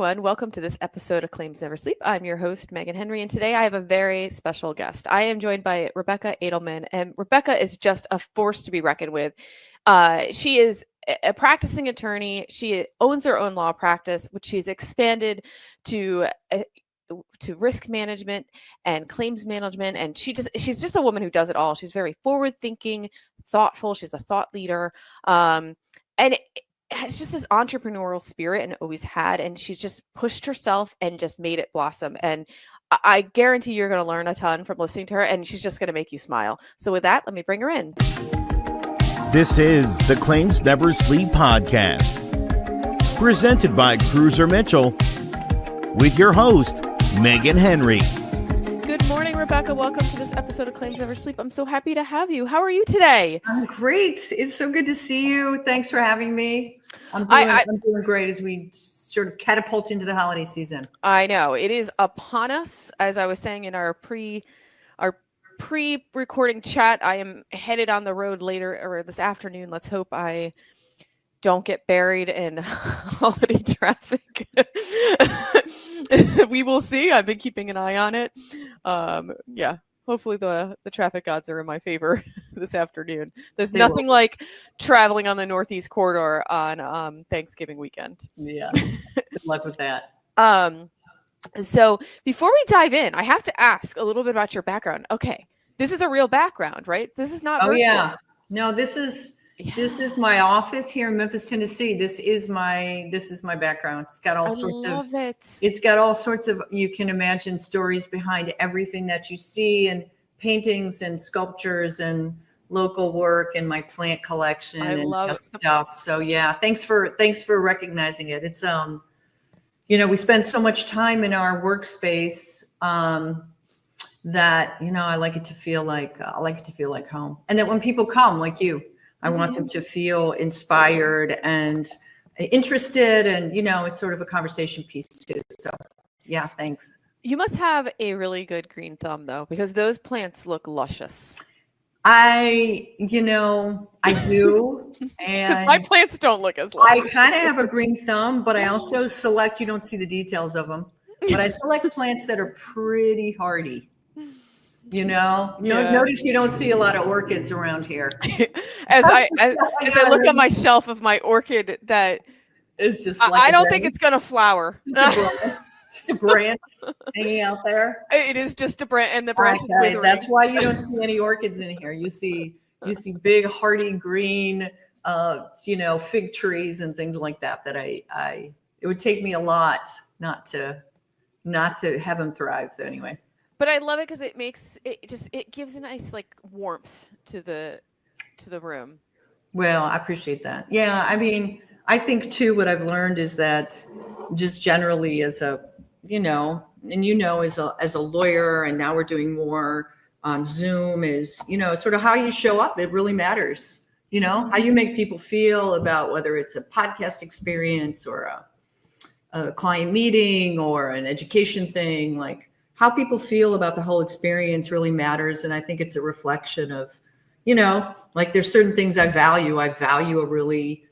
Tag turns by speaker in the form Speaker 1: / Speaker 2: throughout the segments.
Speaker 1: everyone. Welcome to this episode of Claims Never Sleep. I'm your host, Meghan Henry, and today I have a very special guest. I am joined by Rebecca Adelman, and Rebecca is just a force to be reckoned with. She is a practicing attorney. She owns her own law practice, which she's expanded to risk management and claims management. And she's just a woman who does it all. She's very forward-thinking, thoughtful. She's a thought leader. And it's just this entrepreneurial spirit and always had. And she's just pushed herself and just made it blossom. And I guarantee you're going to learn a ton from listening to her. And she's just going to make you smile. So with that, let me bring her in.
Speaker 2: This is the Claims Never Sleep podcast, presented by Cruiser Mitchell, with your host, Meghan Henry.
Speaker 1: Good morning, Rebecca. Welcome to this episode of Claims Never Sleep. I'm so happy to have you. How are you today?
Speaker 3: I'm great. It's so good to see you. Thanks for having me. I'm doing great as we sort of catapult into the holiday season.
Speaker 1: I know. It is upon us. As I was saying in our pre-recording chat, I am headed on the road later or this afternoon. Let's hope I don't get buried in holiday traffic. We will see. I've been keeping an eye on it. Hopefully the traffic gods are in my favor this afternoon. There's nothing like traveling on the Northeast corridor on Thanksgiving weekend.
Speaker 3: Yeah. Good luck with that.
Speaker 1: So before we dive in, I have to ask a little bit about your background. Okay. This is a real background, right? This is not virtual.
Speaker 3: Yeah. No, this is my office here in Memphis, Tennessee. This is my background. It's got all It's got all sorts of, you can imagine, stories behind everything that you see, and paintings and sculptures and local work and my plant collection and stuff. So yeah, thanks for recognizing it. It's we spend so much time in our workspace that I like it to feel like home. And that when people come, like you, I want them to feel inspired and interested, and it's sort of a conversation piece too. So yeah, thanks.
Speaker 1: You must have a really good green thumb though, because those plants look luscious.
Speaker 3: I do. And
Speaker 1: my plants don't look as luscious.
Speaker 3: I kind of have a green thumb, but I also select, you don't see the details of them, but I select plants that are pretty hardy. Notice you don't see a lot of orchids around here.
Speaker 1: as I look on my shelf of my orchid that
Speaker 3: is just
Speaker 1: I don't think it's going to flower.
Speaker 3: Just a branch hanging out there.
Speaker 1: It is just a branch, and the branch is withering.
Speaker 3: That's why you don't see any orchids in here. You see big hardy green fig trees and things like that it would take me a lot not to have them thrive anyway.
Speaker 1: But I love it because it gives a nice warmth to the room.
Speaker 3: Well, I appreciate that. Yeah, I mean, I think too, what I've learned is that just generally as a as a lawyer, and now we're doing more on Zoom, is sort of how you show up. It really matters. How you make people feel about whether it's a podcast experience or a client meeting or an education thing, like. How people feel about the whole experience really matters. And I think it's a reflection of, there's certain things I value. I value a really,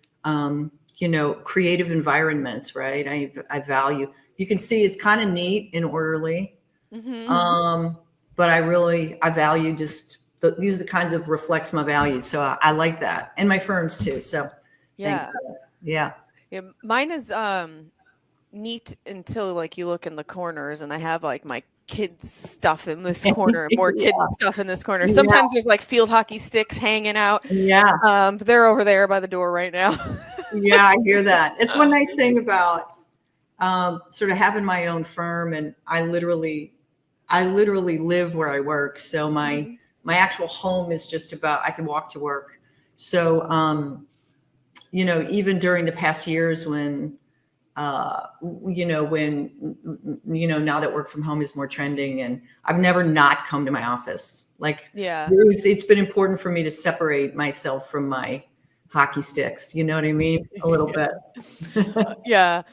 Speaker 3: creative environment, right? I value, you can see it's kind of neat and orderly. Mm-hmm. But I value these are the kinds of reflects my values. So I like that. And my firms too. So
Speaker 1: yeah.
Speaker 3: Thanks. Yeah.
Speaker 1: Mine is neat until you look in the corners and I have my kids stuff in this corner, more kids stuff in this corner. Sometimes there's field hockey sticks hanging out. Yeah. But they're over there by the door right now.
Speaker 3: Yeah, I hear that. It's one nice thing about sort of having my own firm, and I literally live where I work. So my actual home is just about, I can walk to work. So even during the past years when now that work from home is more trending, and I've never not come to my office. It's been important for me to separate myself from my hockey sticks. You know what I mean? A little bit.
Speaker 1: Yeah.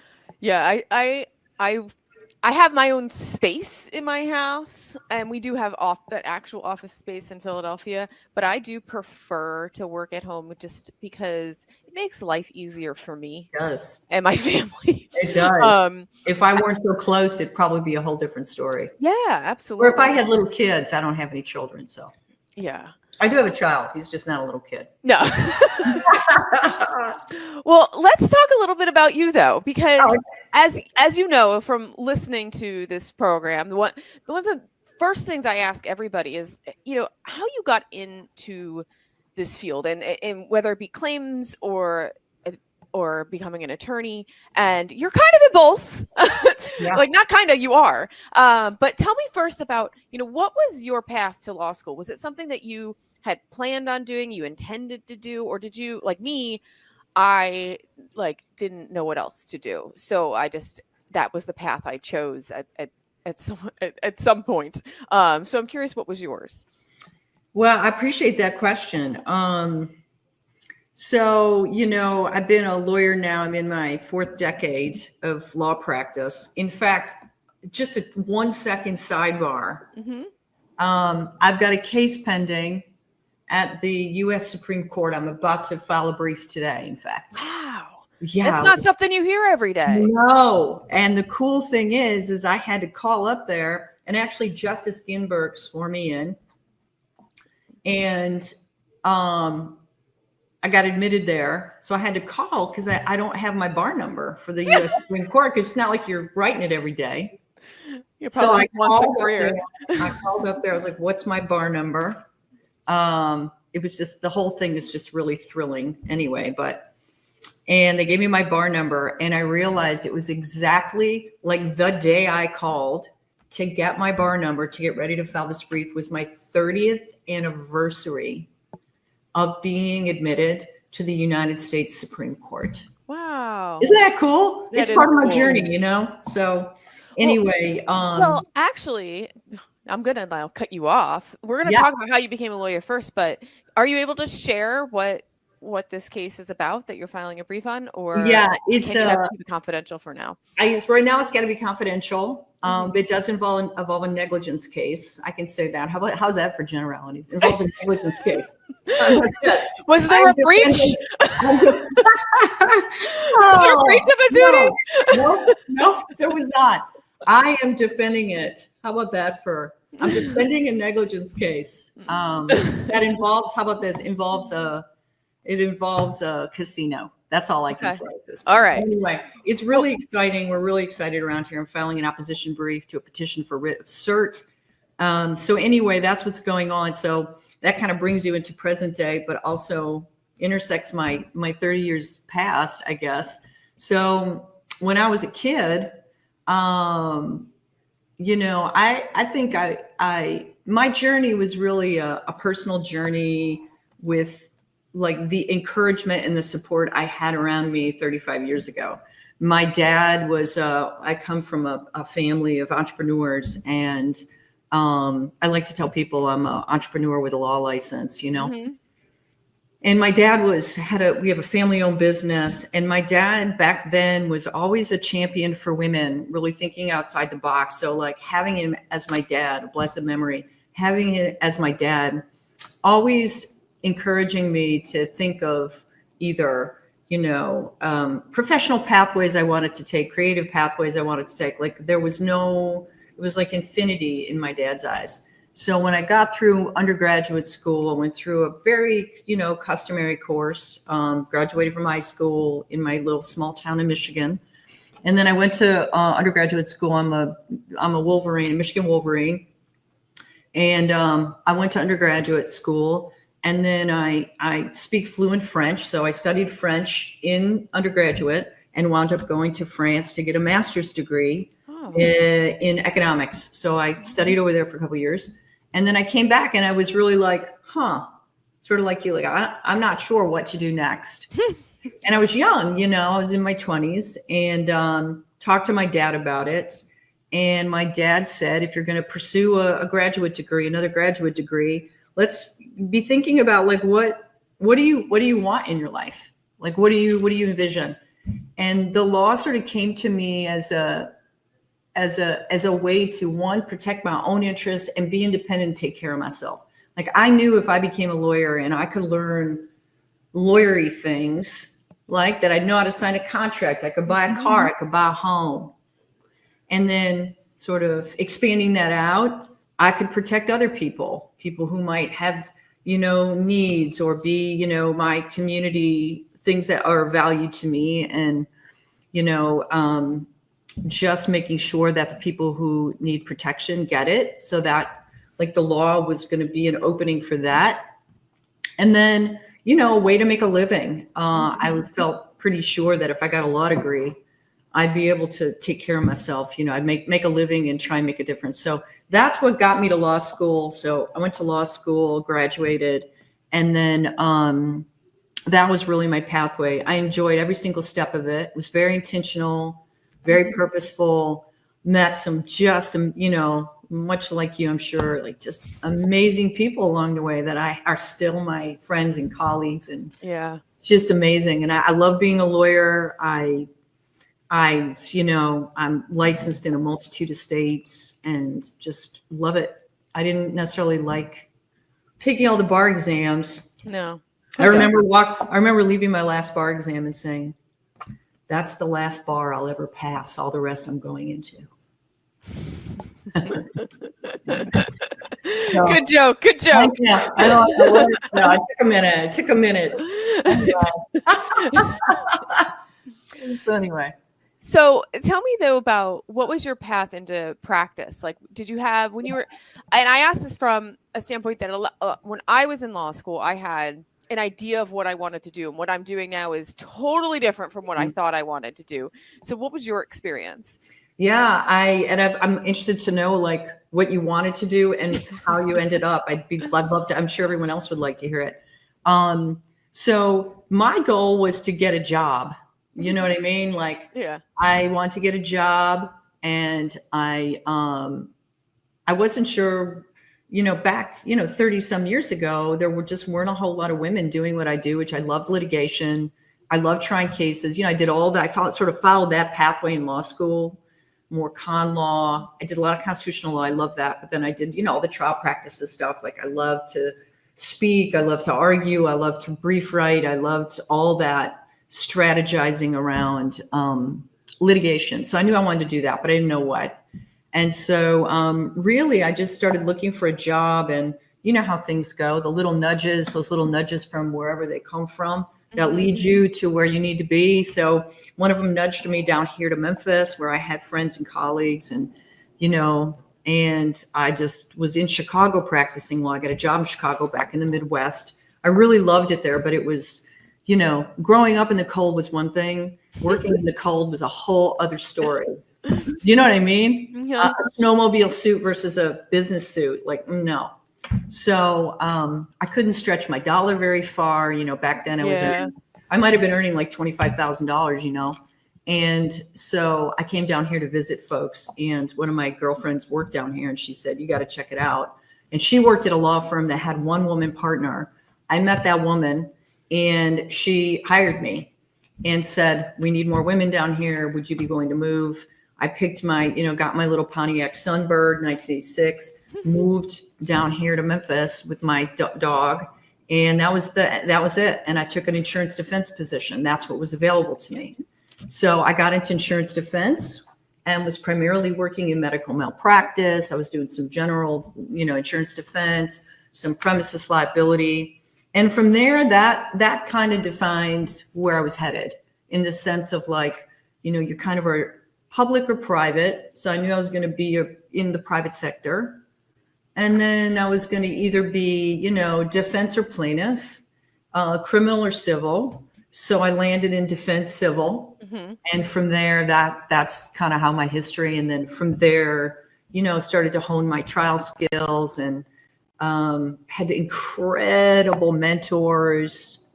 Speaker 1: I I have my own space in my house, and we do have that actual office space in Philadelphia, but I do prefer to work at home just because it makes life easier for me.
Speaker 3: It does.
Speaker 1: And my family.
Speaker 3: It does. If I weren't so close, it'd probably be a whole different story.
Speaker 1: Yeah, absolutely.
Speaker 3: Or if I had little kids. I don't have any children, so.
Speaker 1: Yeah.
Speaker 3: I do have a child. He's just not a little kid.
Speaker 1: No. Well, let's talk a little bit about you, though, because as you know from listening to this program, one of the first things I ask everybody is, how you got into this field, and whether it be claims or becoming an attorney, and you're kind of in both. Yeah. Like, not kind of, you are. But tell me first about, what was your path to law school? Was it something that you had planned on doing, you intended to do, or did you, like me, I didn't know what else to do. So that was the path I chose at some point. So I'm curious, what was yours?
Speaker 3: Well, I appreciate that question. So, I've been a lawyer now. I'm in my 4th decade of law practice. In fact, just a 1-second sidebar. Mm-hmm. I've got a case pending at the U.S. Supreme Court. I'm about to file a brief today, in fact.
Speaker 1: Wow.
Speaker 3: Yeah.
Speaker 1: That's not something you hear every day.
Speaker 3: No. And the cool thing is I had to call up there, and actually Justice Ginsburg swore me in. And I got admitted there. So I had to call because I don't have my bar number for the U.S. Supreme Court, because it's not like you're writing it every day.
Speaker 1: So I called
Speaker 3: up there. I was like, what's my bar number? It was just, the whole thing is just really thrilling anyway, and they gave me my bar number, and I realized it was exactly like the day I called to get my bar number to get ready to file this brief was my 30th anniversary of being admitted to the United States Supreme Court.
Speaker 1: Wow.
Speaker 3: Isn't that cool? It's part of my journey, So anyway.
Speaker 1: Well, actually, I'm going to now cut you off. We're going to talk about how you became a lawyer first, but are you able to share what this case is about that you're filing a brief on? Or
Speaker 3: it's
Speaker 1: can you have to keep it confidential for now?
Speaker 3: Right now it's got to be confidential. It does involve a negligence case. I can say that. How's that for generalities? It involves a negligence case.
Speaker 1: Was there a breach? Was there a breach of a duty?
Speaker 3: No, there was not. I am defending it. How about that I'm defending a negligence case that involves, how about this? It involves a casino. That's all I can say at this point.
Speaker 1: All right.
Speaker 3: Anyway, it's really exciting. We're really excited around here. I'm filing an opposition brief to a petition for writ of cert. So anyway, that's what's going on. So that kind of brings you into present day, but also intersects my 30 years past, I guess. So when I was a kid, I think my journey was really a personal journey with like the encouragement and the support I had around me 35 years ago. My dad was, I come from a family of entrepreneurs, and I like to tell people I'm an entrepreneur with a law license, Mm-hmm. And my dad we have a family-owned business, and my dad back then was always a champion for women, really thinking outside the box. So like having him as my dad, blessed memory, having him as my dad, always encouraging me to think of either, professional pathways I wanted to take, creative pathways I wanted to take. Like it was like infinity in my dad's eyes. So when I got through undergraduate school, I went through a very, customary course, graduated from high school in my little small town in Michigan. And then I went to undergraduate school. I'm a Wolverine, a Michigan Wolverine. And I went to undergraduate school, and then I speak fluent French. So I studied French in undergraduate and wound up going to France to get a master's degree in economics. So I studied over there for a couple of years. And then I came back, and I was really like, sort of like you, like, I'm not sure what to do next. And I was young, I was in my 20s, and talked to my dad about it. And my dad said, if you're going to pursue a graduate degree, another graduate degree, let's be thinking about like, what do you want in your life? Like, what do you envision? And the law sort of came to me as as a way to, one, protect my own interests and be independent and take care of myself. Like, I knew if I became a lawyer and I could learn lawyery things, like that, I'd know how to sign a contract, I could buy a car, I could buy a home. And then sort of expanding that out, I could protect other people who might have, needs, or be, my community, things that are valued to me. And, just making sure that the people who need protection get it, so that, like, the law was going to be an opening for that. And then, a way to make a living. I felt pretty sure that if I got a law degree, I'd be able to take care of myself. I'd make a living and try and make a difference. So that's what got me to law school. So I went to law school, graduated, and then that was really my pathway. I enjoyed every single step of it. It was very intentional, very purposeful, met some just, much like you, I'm sure, like, just amazing people along the way that are still my friends and colleagues. And
Speaker 1: yeah,
Speaker 3: it's just amazing. And I love being a lawyer. I'm licensed in a multitude of states and just love it. I didn't necessarily like taking all the bar exams.
Speaker 1: No.
Speaker 3: I remember leaving my last bar exam and saying, that's the last bar I'll ever pass. All the rest I'm going into. So,
Speaker 1: good joke.
Speaker 3: Yeah, I don't know. No, it took a minute. So anyway.
Speaker 1: So tell me, though, about what was your path into practice? Like, did you have, when you were, and I asked this from a standpoint that when I was in law school, I had an idea of what I wanted to do, and what I'm doing now is totally different from what I thought I wanted to do. So what was your experience?
Speaker 3: Yeah, I'm interested to know, like, what you wanted to do and how you ended up. I'd love to, I'm sure everyone else would like to hear it. So my goal was to get a job. You know what I mean? Like,
Speaker 1: yeah,
Speaker 3: I want to get a job, and I wasn't sure, back, 30 some years ago, there weren't a whole lot of women doing what I do, which I loved litigation. I love trying cases. I did all that. I followed that pathway in law school, more con law. I did a lot of constitutional law. I love that. But then I did, all the trial practices stuff. Like, I love to speak. I love to argue. I love to brief write. I loved all that strategizing around litigation. So I knew I wanted to do that, but I didn't know what. And so really, I just started looking for a job, and you know how things go, those little nudges from wherever they come from that lead you to where you need to be. So one of them nudged me down here to Memphis, where I had friends and colleagues, and, and I just was in Chicago practicing law. I got a job in Chicago back in the Midwest. I really loved it there, but it was, growing up in the cold was one thing. Working in the cold was a whole other story. You know what I mean?
Speaker 1: Yeah.
Speaker 3: A snowmobile suit versus a business suit, like, no. So I couldn't stretch my dollar very far. Back then I might have been earning like $25,000, And so I came down here to visit folks, and one of my girlfriends worked down here, and she said, you got to check it out. And she worked at a law firm that had one woman partner. I met that woman, and she hired me and said, we need more women down here. Would you be willing to move? I picked got my little Pontiac Sunbird, 1986, moved down here to Memphis with my dog. And that was it. And I took an insurance defense position. That's what was available to me. So I got into insurance defense and was primarily working in medical malpractice. I was doing some general, insurance defense, some premises liability. And from there, that kind of defined where I was headed, in the sense of, like, you're kind of a public or private. So I knew I was going to be in the private sector. And then I was going to either be, defense or plaintiff, criminal or civil. So I landed in defense civil. Mm-hmm. And from there, that's kind of how my history. And then from there, started to hone my trial skills, and had incredible mentors,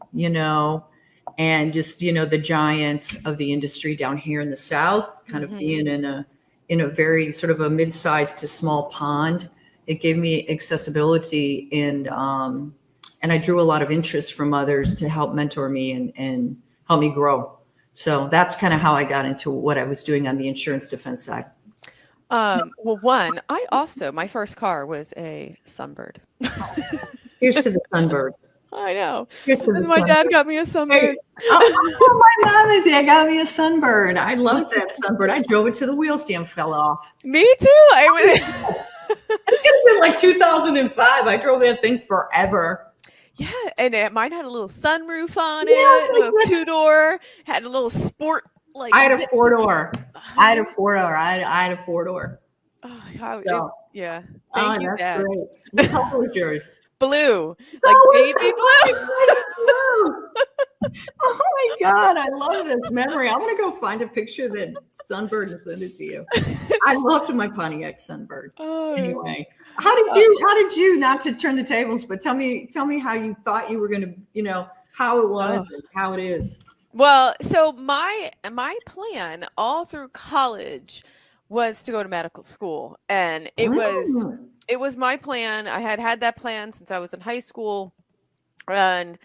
Speaker 3: and just, the giants of the industry down here in the South, kind of being in a very sort of a mid-sized to small pond. It gave me accessibility, and I drew a lot of interest from others to help mentor me and help me grow. So that's kind of how I got into what I was doing on the insurance defense side.
Speaker 1: Well, one, my first car was a Sunbird.
Speaker 3: Here's to the Sunbird.
Speaker 1: I know.
Speaker 3: Here's to
Speaker 1: And my dad got me a Sunbird.
Speaker 3: My mom and dad got me a Sunbird. I love that Sunbird. I drove it till the wheel stem fell off.
Speaker 1: Me too.
Speaker 3: It's been like 2005. I drove that thing forever.
Speaker 1: Yeah, and mine had a little sunroof on it, a 2-door, had a little sport. Like
Speaker 3: I had a 4-door. I had a 4-door.
Speaker 1: Oh,
Speaker 3: yeah.
Speaker 1: Thank you, Dad.
Speaker 3: Great. What color was yours?
Speaker 1: Blue, like baby blue.
Speaker 3: Oh my God, I love this memory. I'm gonna go find a picture of that Sunbird and send it to you. I loved my Pontiac Sunbird. Anyway, how did you not to turn the tables, but tell me how you thought you were gonna, how it was and how it is.
Speaker 1: Well, so my plan all through college was to go to medical school, and it was my plan. I had that plan since I was in high school, and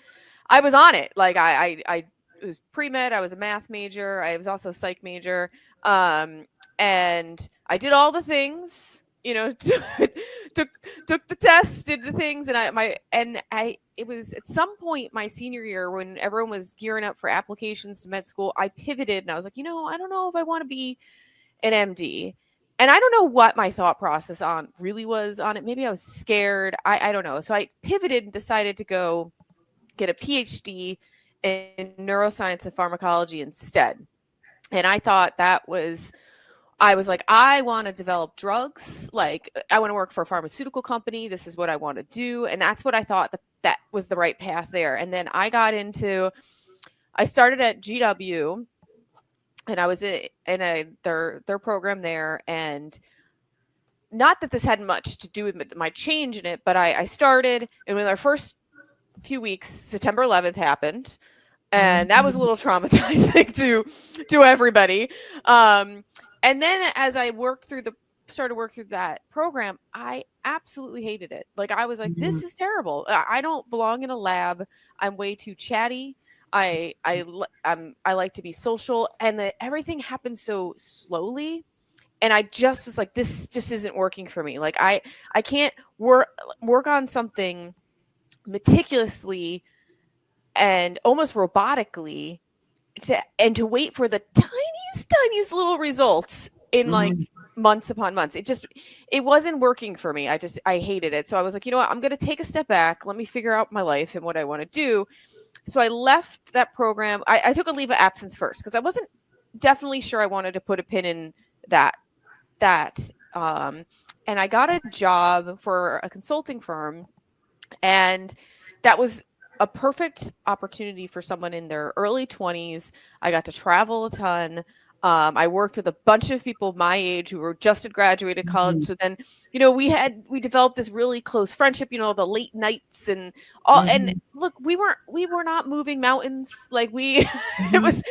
Speaker 1: I was on it. Like I was pre-med. I was a math major. I was also a psych major, and I did all the things. Took the tests, did the things, and it was at some point my senior year when everyone was gearing up for applications to med school. I pivoted and I was like, I don't know if I want to be an MD. And I don't know what my thought process really was on it. Maybe I was scared. I don't know. So I pivoted and decided to go get a PhD in neuroscience and pharmacology instead. And I thought I was like, I want to develop drugs. Like, I want to work for a pharmaceutical company. This is what I want to do. And that's what I thought that was the right path there. And then I started at GW, and I was in their program there. And not that this had much to do with my change in it, but I started, and when our first few weeks, September 11th happened. And that was a little traumatizing to everybody. And then as I started work through that program, I absolutely hated it. Like, I was like, this is terrible. I don't belong in a lab. I'm way too chatty. I like to be social, and everything happened so slowly. And I just was like, this just isn't working for me. Like, I can't work on something meticulously and almost robotically to wait for the tiniest little results in like months upon months. It wasn't working for me. I hated it. So I was like, you know what? I'm going to take a step back. Let me figure out my life and what I want to do. So I left that program. I took a leave of absence first because I wasn't definitely sure I wanted to put a pin in that. And I got a job for a consulting firm, and that was a perfect opportunity for someone in their early 20s. I got to travel a ton. I worked with a bunch of people my age who were just had graduated college. So then, we developed this really close friendship, the late nights and all. And look, we were not moving mountains. Like it was,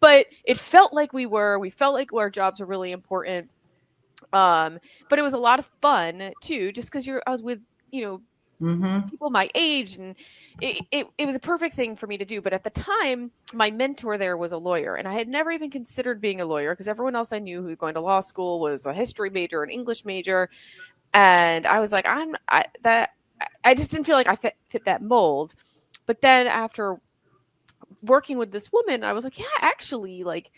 Speaker 1: but it felt like we felt like our jobs were really important. But it was a lot of fun too, just because I was with, people my age, and it was a perfect thing for me to do. But at the time, my mentor there was a lawyer, and I had never even considered being a lawyer because everyone else I knew who was going to law school was a history major, an English major, and I was like, I just didn't feel like I fit that mold. But then after working with this woman, I was like, yeah, actually, like,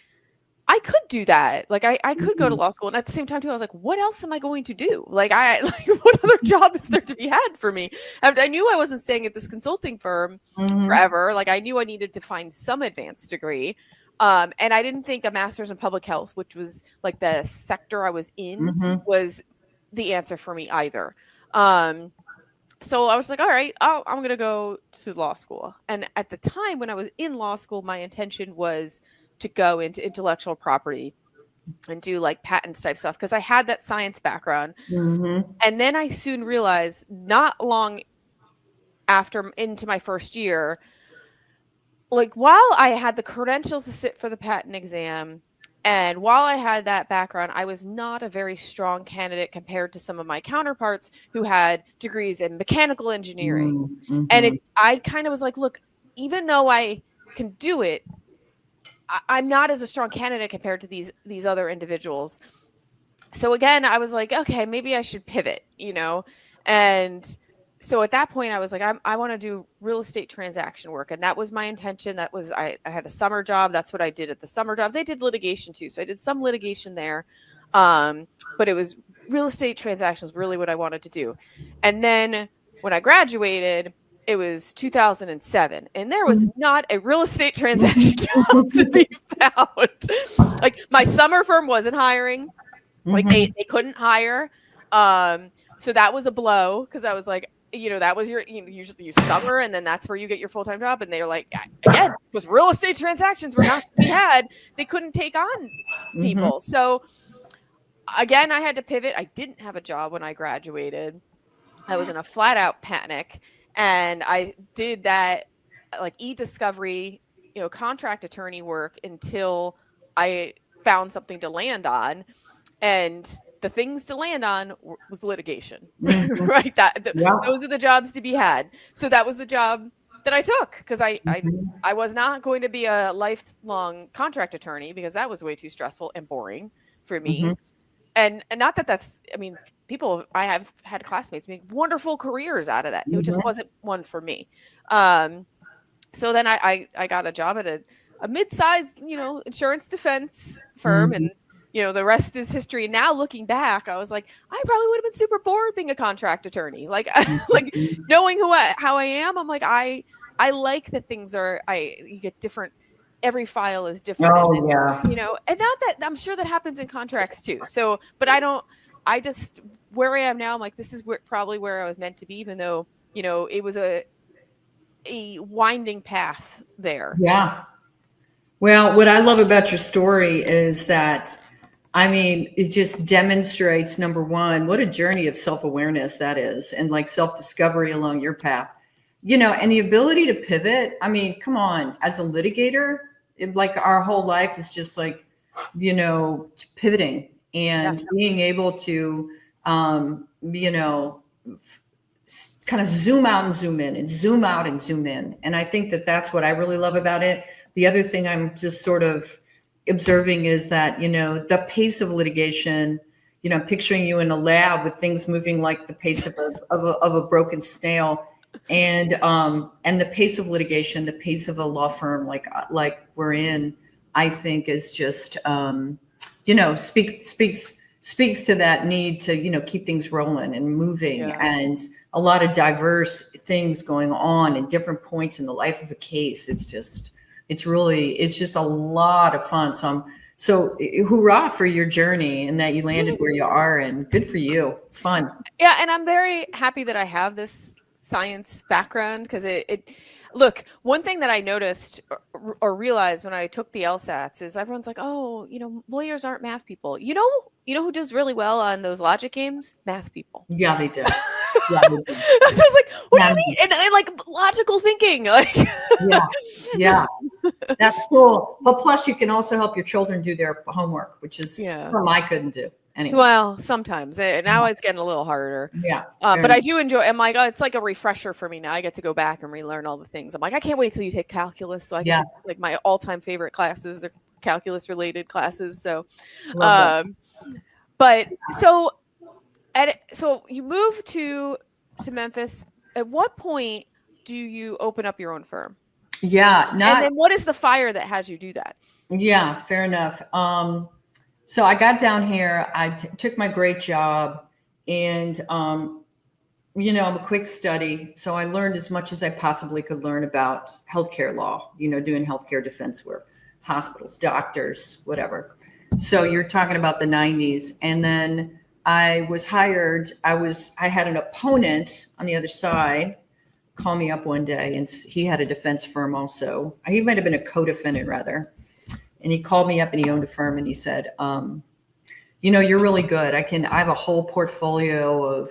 Speaker 1: I could do that. Like, I could go to law school. And at the same time too, I was like, what else am I going to do? Like, what other job is there to be had for me? I knew I wasn't staying at this consulting firm forever. Like, I knew I needed to find some advanced degree. And I didn't think a master's in public health, which was like the sector I was in, was the answer for me either. So I was like, all right, I'm going to go to law school. And at the time when I was in law school, my intention was to go into intellectual property and do like patents type stuff because I had that science background. And then I soon realized, not long after into my first year, like, while I had the credentials to sit for the patent exam, and while I had that background, I was not a very strong candidate compared to some of my counterparts who had degrees in mechanical engineering. And I kind of was like, look, even though I can do it, I'm not as a strong candidate compared to these other individuals. so again, I was like, okay, maybe I should pivot, and so at that point I was like, I want to do real estate transaction work. And that was my intention. That was, I had a summer job. That's what I did at the summer job. They did litigation too. So I did some litigation there. But it was real estate transactions, really what I wanted to do. And then when I graduated, it was 2007, and there was not a real estate transaction job to be found. Like, my summer firm wasn't hiring. Like, they couldn't hire. So that was a blow, because I was like, that was usually you summer, and then that's where you get your full-time job. And they're like, again, because real estate transactions were not to be had, they couldn't take on people. So again, I had to pivot. I didn't have a job when I graduated. I was in a flat out panic, and I did that like e-discovery, contract attorney work until I found something to land on. And the things to land on was litigation, right? Those are the jobs to be had. So that was the job that I took, because I was not going to be a lifelong contract attorney, because that was way too stressful and boring for me. And not that that's, I mean, I have had classmates make wonderful careers out of that. It just wasn't one for me. So then I got a job at a mid-sized, insurance defense firm, and the rest is history. Now looking back, I was like, I probably would have been super bored being a contract attorney. Like, like knowing how I am, I'm like, I like that things are, you get different. Every file is different. And not that, I'm sure that happens in contracts too. So, but I just, where I am now, I'm like, this is probably where I was meant to be, even though, it was a winding path there.
Speaker 3: Yeah. Well, what I love about your story is that, I mean, it just demonstrates, number one, what a journey of self-awareness that is, and like self-discovery along your path, and the ability to pivot. I mean, come on, as a litigator, like our whole life is just like, pivoting and being able to, kind of zoom out and zoom in, and zoom out and zoom in. And I think that that's what I really love about it. The other thing I'm just sort of observing is that, the pace of litigation, picturing you in a lab with things moving like the pace of a broken snail, and the pace of litigation, the pace of a law firm like we're in, I think is just, speaks to that need to, keep things rolling and moving, and a lot of diverse things going on in different points in the life of a case. It's just a lot of fun. So hoorah for your journey, and that you landed where you are, and good for you. It's fun.
Speaker 1: Yeah. And I'm very happy that I have this science background, because look, one thing that I noticed or realized when I took the LSATs is everyone's like, oh, lawyers aren't math people. You know who does really well on those logic games? Math people.
Speaker 3: Yeah, they do.
Speaker 1: So I was like, what do you mean? And like logical thinking, like.
Speaker 3: Yeah, that's cool. But plus, you can also help your children do their homework, which is something I couldn't do. Anyway.
Speaker 1: Well, sometimes now it's getting a little harder.
Speaker 3: Yeah.
Speaker 1: But I do enjoy. I'm like, oh, it's like a refresher for me now. I get to go back and relearn all the things. I'm like, I can't wait till you take calculus. So I get to, like, my all-time favorite classes are calculus related classes. So, but so you moved to Memphis. At what point do you open up your own firm?
Speaker 3: Yeah.
Speaker 1: And then what is the fire that has you do that?
Speaker 3: Yeah, fair enough. So I got down here, I took my great job, and, I'm a quick study. So I learned as much as I possibly could learn about healthcare law, doing healthcare defense work, hospitals, doctors, whatever. So you're talking about the 90s. And then I was hired. I had an opponent on the other side call me up one day, and he had a defense firm also. He might have been a co-defendant rather. And he called me up, and he owned a firm, and he said, you're really good. I have a whole portfolio of,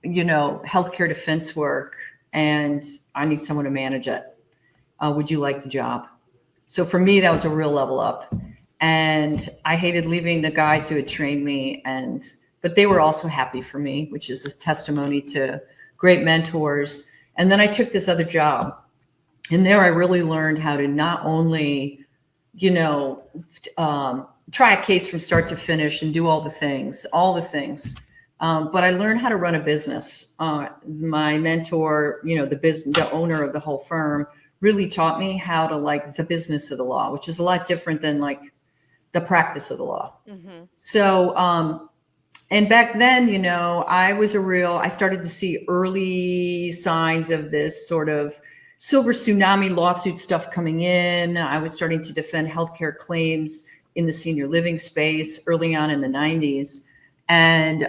Speaker 3: healthcare defense work, and I need someone to manage it. Would you like the job? So for me, that was a real level up. And I hated leaving the guys who had trained me, but they were also happy for me, which is a testimony to great mentors. And then I took this other job, and there I really learned how to not only, try a case from start to finish and do all the things. But I learned how to run a business. My mentor, the owner of the whole firm, really taught me how to like the business of the law, which is a lot different than like the practice of the law. Mm-hmm. So, and back then, I started to see early signs of this sort of silver tsunami lawsuit stuff coming in. I was starting to defend healthcare claims in the senior living space early on in the 90s. And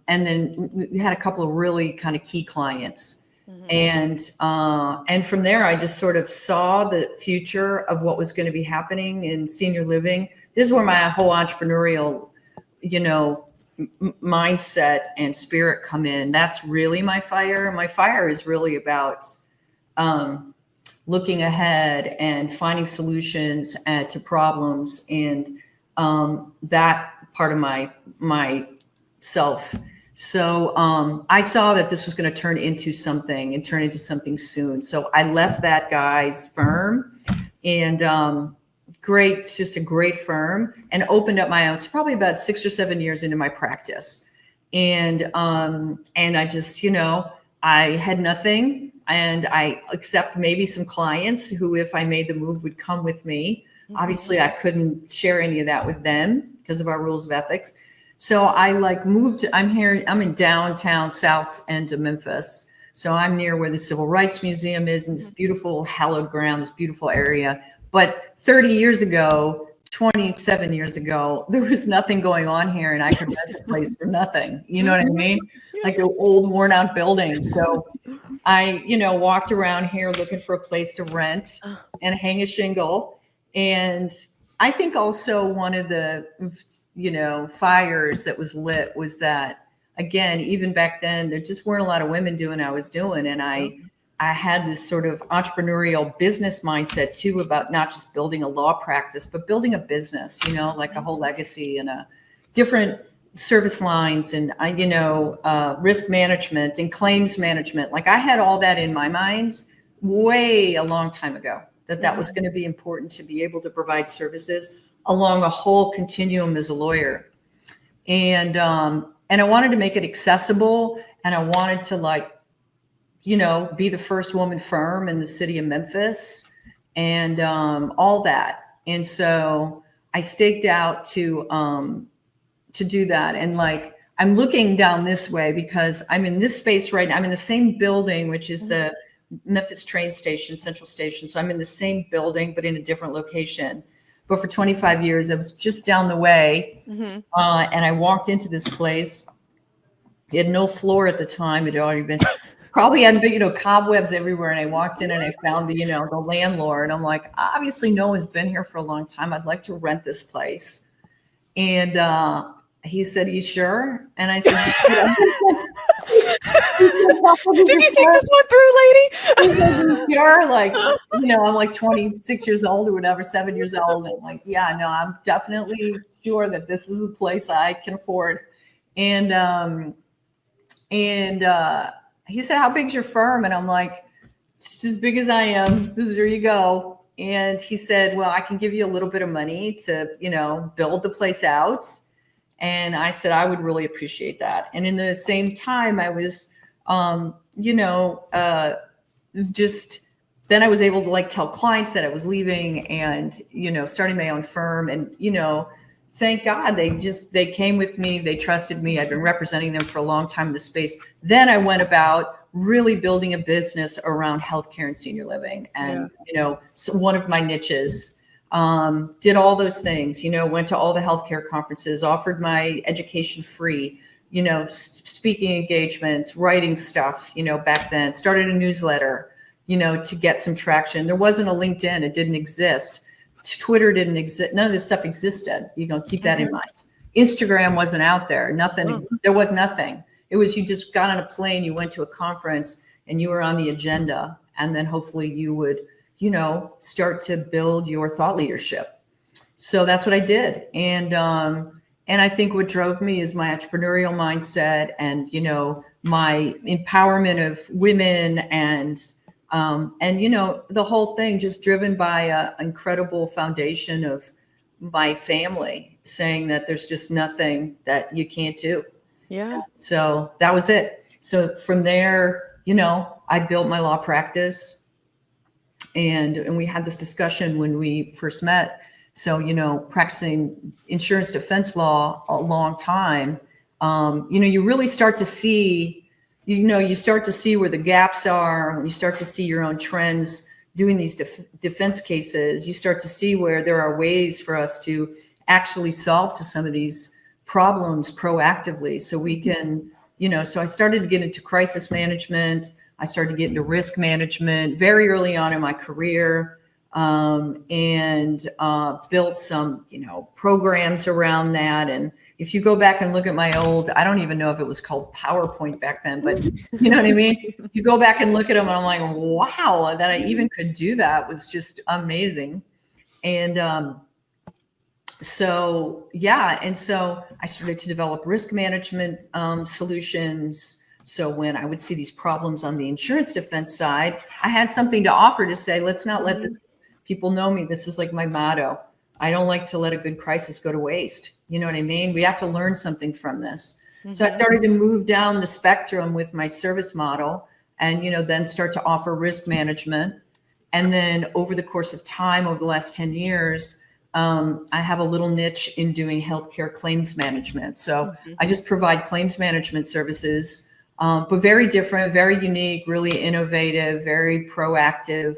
Speaker 3: then we had a couple of really kind of key clients. Mm-hmm. And from there, I just sort of saw the future of what was going to be happening in senior living. This is where my whole entrepreneurial, mindset and spirit come in. That's really my fire. My fire is really about looking ahead and finding solutions to problems, and that part of my self. So I saw that this was going to turn into something soon. So I left that guy's firm, and just a great firm, and opened up my own. It's probably about 6 or 7 years into my practice. And I just, I had nothing, and I accept maybe some clients who, if I made the move, would come with me. Mm-hmm. Obviously I couldn't share any of that with them because of our rules of ethics. So I moved, I'm in downtown south end of Memphis. So I'm near where the Civil Rights Museum is, in this beautiful hallowed ground, this beautiful area. But 30 years ago, 27 years ago, there was nothing going on here, and I could rent the place for nothing. You know what I mean? Like an old worn out building. So I, walked around here looking for a place to rent and hang a shingle. And I think also one of the, fires that was lit was that, again, even back then, there just weren't a lot of women doing what I was doing. And I had this sort of entrepreneurial business mindset too, about not just building a law practice, but building a business, like a whole legacy and a different service lines, and risk management and claims management. Like I had all that in my mind way a long time ago, that was going to be important to be able to provide services along a whole continuum as a lawyer. And I wanted to make it accessible, and I wanted to be the first woman firm in the city of Memphis, and all that. And so I staked out to do that. And I'm looking down this way because I'm in this space right now. I'm in the same building, which is the Memphis train station, Central Station. So I'm in the same building, but in a different location. But for 25 years, I was just down the way. Mm-hmm. And I walked into this place. It had no floor at the time. It had already been probably had big, cobwebs everywhere. And I walked in and I found the landlord. I'm like, obviously no one's been here for a long time. I'd like to rent this place. And he said, "You sure?" And I said,
Speaker 1: "Did you think this one through, lady?"
Speaker 3: He said, "Sure." I'm like 26 years old or whatever, 7 years old. And I'm yeah, no, I'm definitely sure that this is a place I can afford. And he said, "How big's your firm?" And I'm like, "It's as big as I am. There you go." And he said, "Well, I can give you a little bit of money to, build the place out." And I said, "I would really appreciate that." And in the same time, I was, then I was able to tell clients that I was leaving and, starting my own firm. And, thank God they came with me. They trusted me. I've been representing them for a long time in the space. Then I went about really building a business around healthcare and senior living. And, so one of my niches, did all those things, went to all the healthcare conferences, offered my education free, speaking engagements, writing stuff, back then, started a newsletter, to get some traction. There wasn't a LinkedIn. It didn't exist. Twitter didn't exist. None of this stuff existed. Keep that in mind. Instagram wasn't out there. Nothing. There was nothing. It was, you just got on a plane, you went to a conference, and you were on the agenda. And then hopefully you would, start to build your thought leadership. So that's what I did. And I think what drove me is my entrepreneurial mindset and, my empowerment of women and the whole thing just driven by an incredible foundation of my family, saying that there's just nothing that you can't do.
Speaker 1: Yeah.
Speaker 3: So that was it. So from there, I built my law practice, and we had this discussion when we first met. So, practicing insurance defense law a long time, you really start to see, you start to see where the gaps are. When you start to see your own trends doing these defense cases, you start to see where there are ways for us to actually solve to some of these problems proactively. So we can, so I started to get into crisis management. I started to get into risk management very early on in my career, and built some, programs around that. And if you go back and look at my old, I don't even know if it was called PowerPoint back then, but you know what I mean? You go back and look at them and I'm like, wow, that I even could do that was just amazing. And so I started to develop risk management solutions. So when I would see these problems on the insurance defense side, I had something to offer to say, let's not let this, people know me. This is like my motto. I don't like to let a good crisis go to waste. You know what I mean? We have to learn something from this. Mm-hmm. So I started to move down the spectrum with my service model and, then start to offer risk management. And then over the course of time, over the last 10 years, I have a little niche in doing healthcare claims management. So I just provide claims management services, but very different, very unique, really innovative, very proactive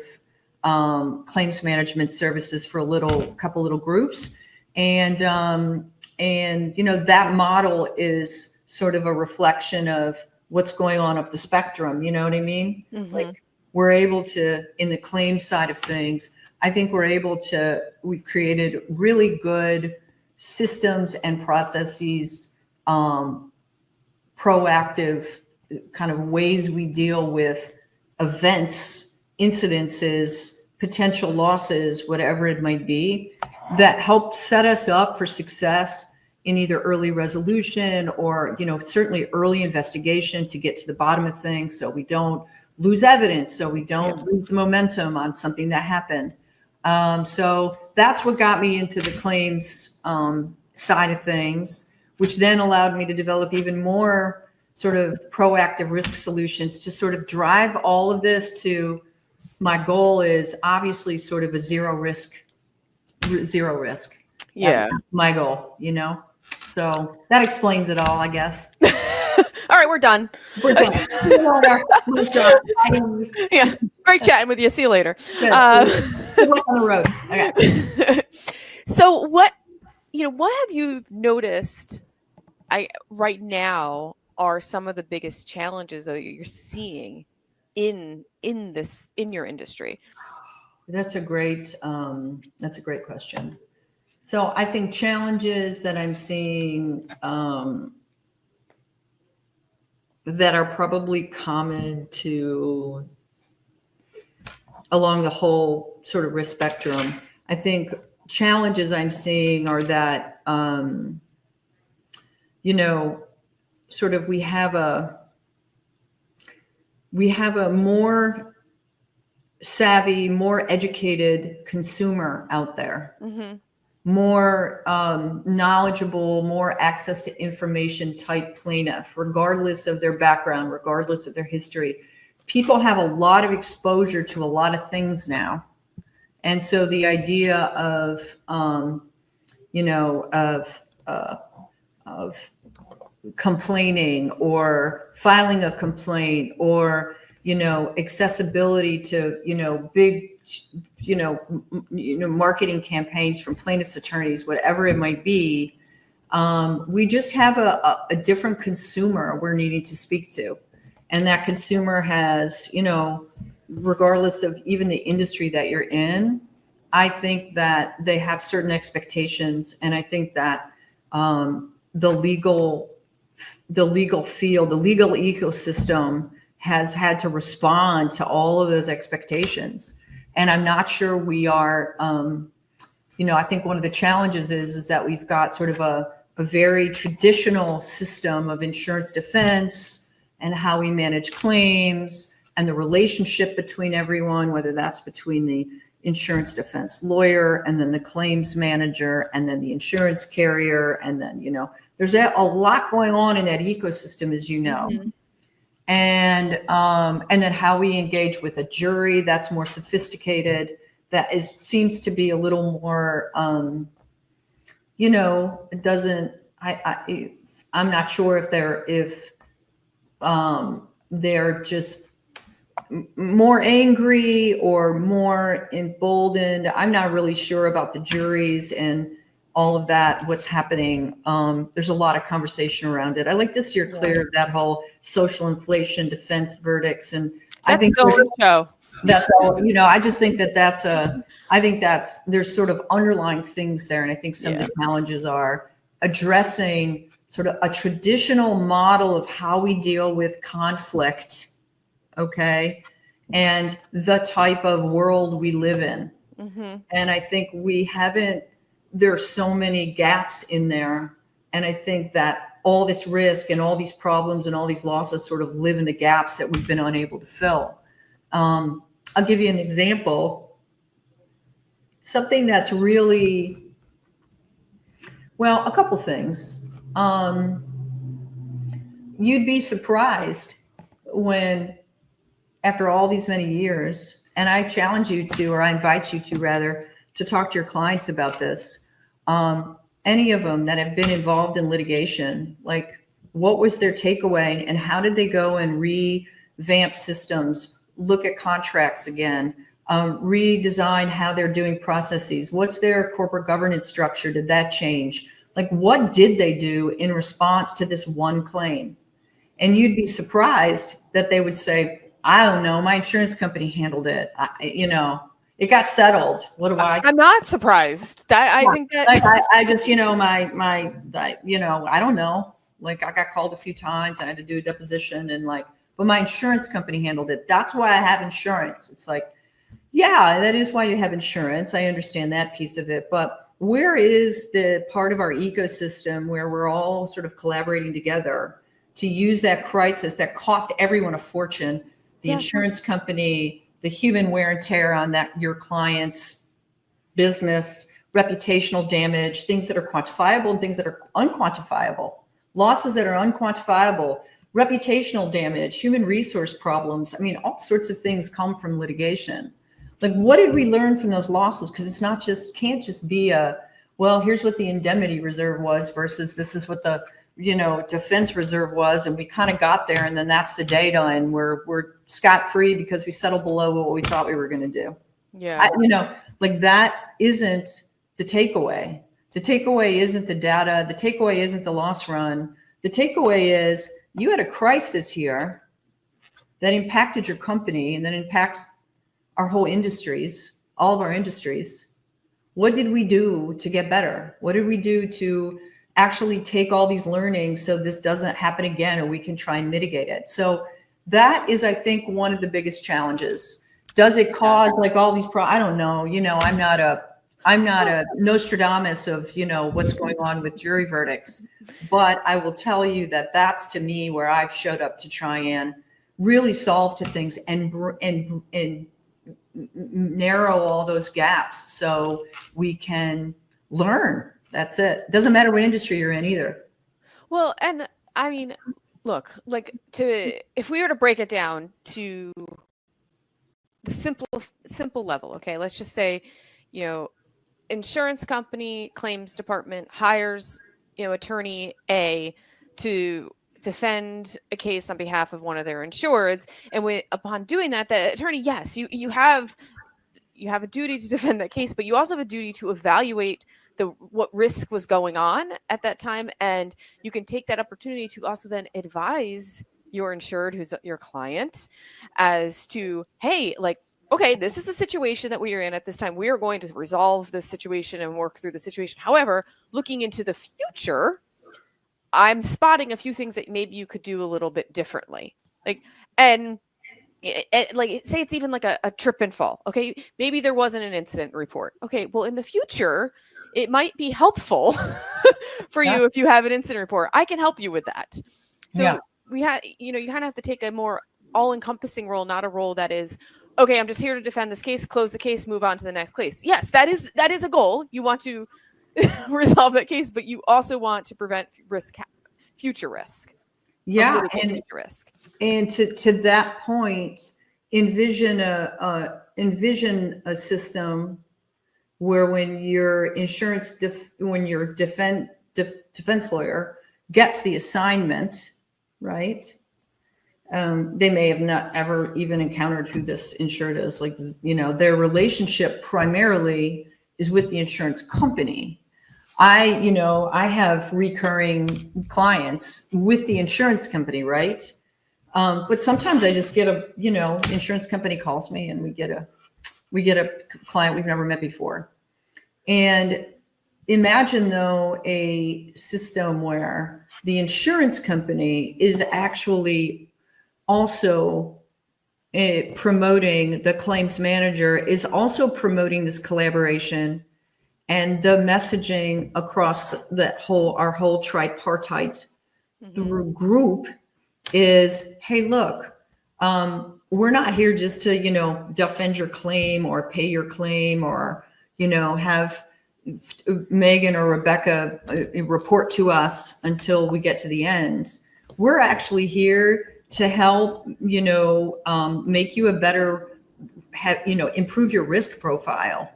Speaker 3: claims management services for a couple little groups. And that model is sort of a reflection of what's going on up the spectrum. You know what I mean? Mm-hmm. Like we're able to, in the claims side of things, I think we've created really good systems and processes, proactive kind of ways we deal with events, incidences, potential losses, whatever it might be, that help set us up for success in either early resolution or, certainly early investigation to get to the bottom of things so we don't lose evidence, so we don't lose the momentum on something that happened. So that's what got me into the claims side of things, which then allowed me to develop even more sort of proactive risk solutions to sort of drive all of this to my goal is obviously sort of a zero risk.
Speaker 1: Yeah.
Speaker 3: That's my goal, So that explains it all, I guess.
Speaker 1: All right, we're done.
Speaker 3: We're done.
Speaker 1: Yeah, great chatting with you. See you later.
Speaker 3: Good luck on the road. Okay.
Speaker 1: So what have you noticed right now are some of the biggest challenges that you're seeing in your industry?
Speaker 3: That's a great question. So I think challenges that I'm seeing that are probably common to along the whole sort of risk spectrum. I think challenges I'm seeing are that, sort of we have a more savvy, more educated consumer out there. Mm-hmm. More knowledgeable, more access to information type plaintiff, regardless of their background, regardless of their history. People have a lot of exposure to a lot of things now. And so the idea of complaining or filing a complaint or, accessibility to, big, marketing campaigns from plaintiffs' attorneys, whatever it might be. We just have a different consumer we're needing to speak to. And that consumer has, regardless of even the industry that you're in, I think that they have certain expectations. And I think that the legal field, the legal ecosystem has had to respond to all of those expectations. And I'm not sure we are, I think one of the challenges is that we've got sort of a very traditional system of insurance defense and how we manage claims and the relationship between everyone, whether that's between the insurance defense lawyer, and then the claims manager, and then the insurance carrier, and then, there's a lot going on in that ecosystem, as you know. Mm-hmm. And then how we engage with a jury, that's more sophisticated. That seems to be a little more, it doesn't. I'm not sure if they're just more angry or more emboldened. I'm not really sure about the juries and all of that, what's happening. There's a lot of conversation around it. I like to steer clear of that whole social inflation defense verdicts. And I think that's all, I just think there's sort of underlying things there. And I think some of the challenges are addressing sort of a traditional model of how we deal with conflict. Okay. And the type of world we live in. Mm-hmm. And I think there are so many gaps in there. And I think that all this risk and all these problems and all these losses sort of live in the gaps that we've been unable to fill. I'll give you an example. Something that's really, a couple things. You'd be surprised when, after all these many years, and I challenge you to, or I invite you to rather, to talk to your clients about this. Any of them that have been involved in litigation, like what was their takeaway and how did they go and revamp systems, look at contracts again, redesign how they're doing processes? What's their corporate governance structure? Did that change? Like, what did they do in response to this one claim? And you'd be surprised that they would say, I don't know, my insurance company handled it. It got settled. What do I?
Speaker 1: I'm not surprised. I think that
Speaker 3: I just, I don't know. Like, I got called a few times. I had to do a deposition and but my insurance company handled it. That's why I have insurance. It's like, yeah, that is why you have insurance. I understand that piece of it. But where is the part of our ecosystem where we're all sort of collaborating together to use that crisis that cost everyone a fortune, the insurance company, the human wear and tear on your client's business, reputational damage, things that are quantifiable and things that are unquantifiable, losses that are unquantifiable, reputational damage, human resource problems. I mean, all sorts of things come from litigation. Like, what did we learn from those losses? Because it's can't just be here's what the indemnity reserve was versus this is what the defense reserve was, and we kind of got there, and then that's the data, and we're scot-free because we settled below what we thought we were going to do.
Speaker 1: Yeah,
Speaker 3: that isn't the takeaway. The takeaway isn't the data. The takeaway isn't the loss run. The takeaway is you had a crisis here that impacted your company and that impacts our whole industries, all of our industries. What did we do to get better? What did we do to actually take all these learnings so this doesn't happen again, or we can try and mitigate it? So that is, I think, one of the biggest challenges. Does it cause all these I don't know. I'm not a Nostradamus of, what's going on with jury verdicts, but I will tell you that that's, to me, where I've showed up to try and really solve to things and narrow all those gaps so we can learn. That's it. Doesn't matter what industry you're in either.
Speaker 1: Well, and I mean, look, if we were to break it down to the simple level, okay, let's just say, insurance company claims department hires, attorney A to defend a case on behalf of one of their insureds. And upon doing that, the attorney, yes, you have a duty to defend that case, but you also have a duty to evaluate what risk was going on at that time. And you can take that opportunity to also then advise your insured, who's your client, as to, hey, okay, this is a situation that we are in at this time. We are going to resolve this situation and work through the situation. However, looking into the future, I'm spotting a few things that maybe you could do a little bit differently. Say it's even like a trip and fall. Okay, maybe there wasn't an incident report. Okay, well, in the future, it might be helpful for you if you have an incident report. I can help you with that. So we have, you kind of have to take a more all-encompassing role, not a role that is, okay, I'm just here to defend this case, close the case, move on to the next case. Yes, that is a goal. You want to resolve that case, but you also want to prevent future risk.
Speaker 3: Yeah, and
Speaker 1: future risk.
Speaker 3: And to that point, envision a system where when your defense lawyer gets the assignment, right? They may have not ever even encountered who this insured is. Like, their relationship primarily is with the insurance company. I have recurring clients with the insurance company, right? But sometimes I just get insurance company calls me and we get a client we've never met before. And imagine though a system where the insurance company is actually also promoting, the claims manager is also promoting this collaboration, and the messaging across our whole tripartite group is, hey, look, we're not here just to, defend your claim or pay your claim or, have Meghan or Rebecca report to us until we get to the end. We're actually here to help, make you a better, improve your risk profile.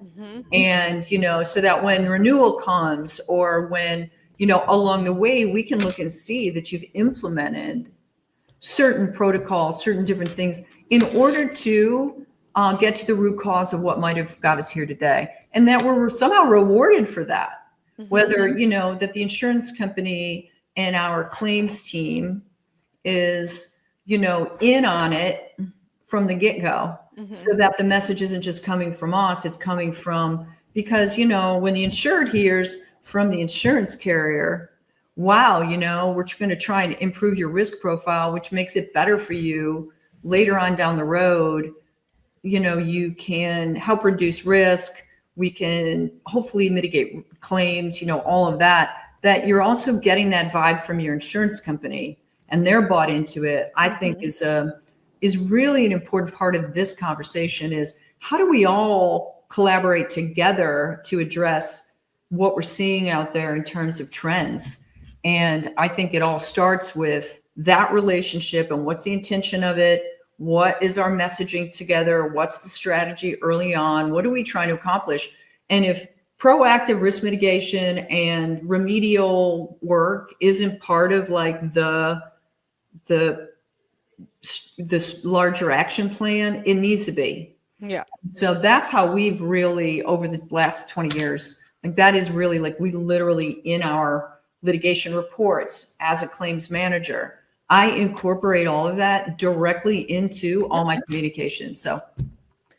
Speaker 3: And, so that when renewal comes or when, along the way, we can look and see that you've implemented certain protocols, certain different things in order to get to the root cause of what might have got us here today. And that we're somehow rewarded for that, whether, that the insurance company and our claims team is, in on it from the get-go, so that the message isn't just coming from us, it's coming from, because, when the insured hears from the insurance carrier, wow, we're going to try and improve your risk profile, which makes it better for you later on down the road. You can help reduce risk. We can hopefully mitigate claims, all of that you're also getting that vibe from your insurance company and they're bought into it. I think is really an important part of this conversation is how do we all collaborate together to address what we're seeing out there in terms of trends? And I think it all starts with that relationship and what's the intention of it? What is our messaging together? What's the strategy early on? What are we trying to accomplish? And if proactive risk mitigation and remedial work isn't part of like this larger action plan, it needs to be.
Speaker 1: Yeah.
Speaker 3: So that's how we've really, over the last 20 years, like that is really like we literally in our litigation reports as a claims manager, I incorporate all of that directly into all my communication. So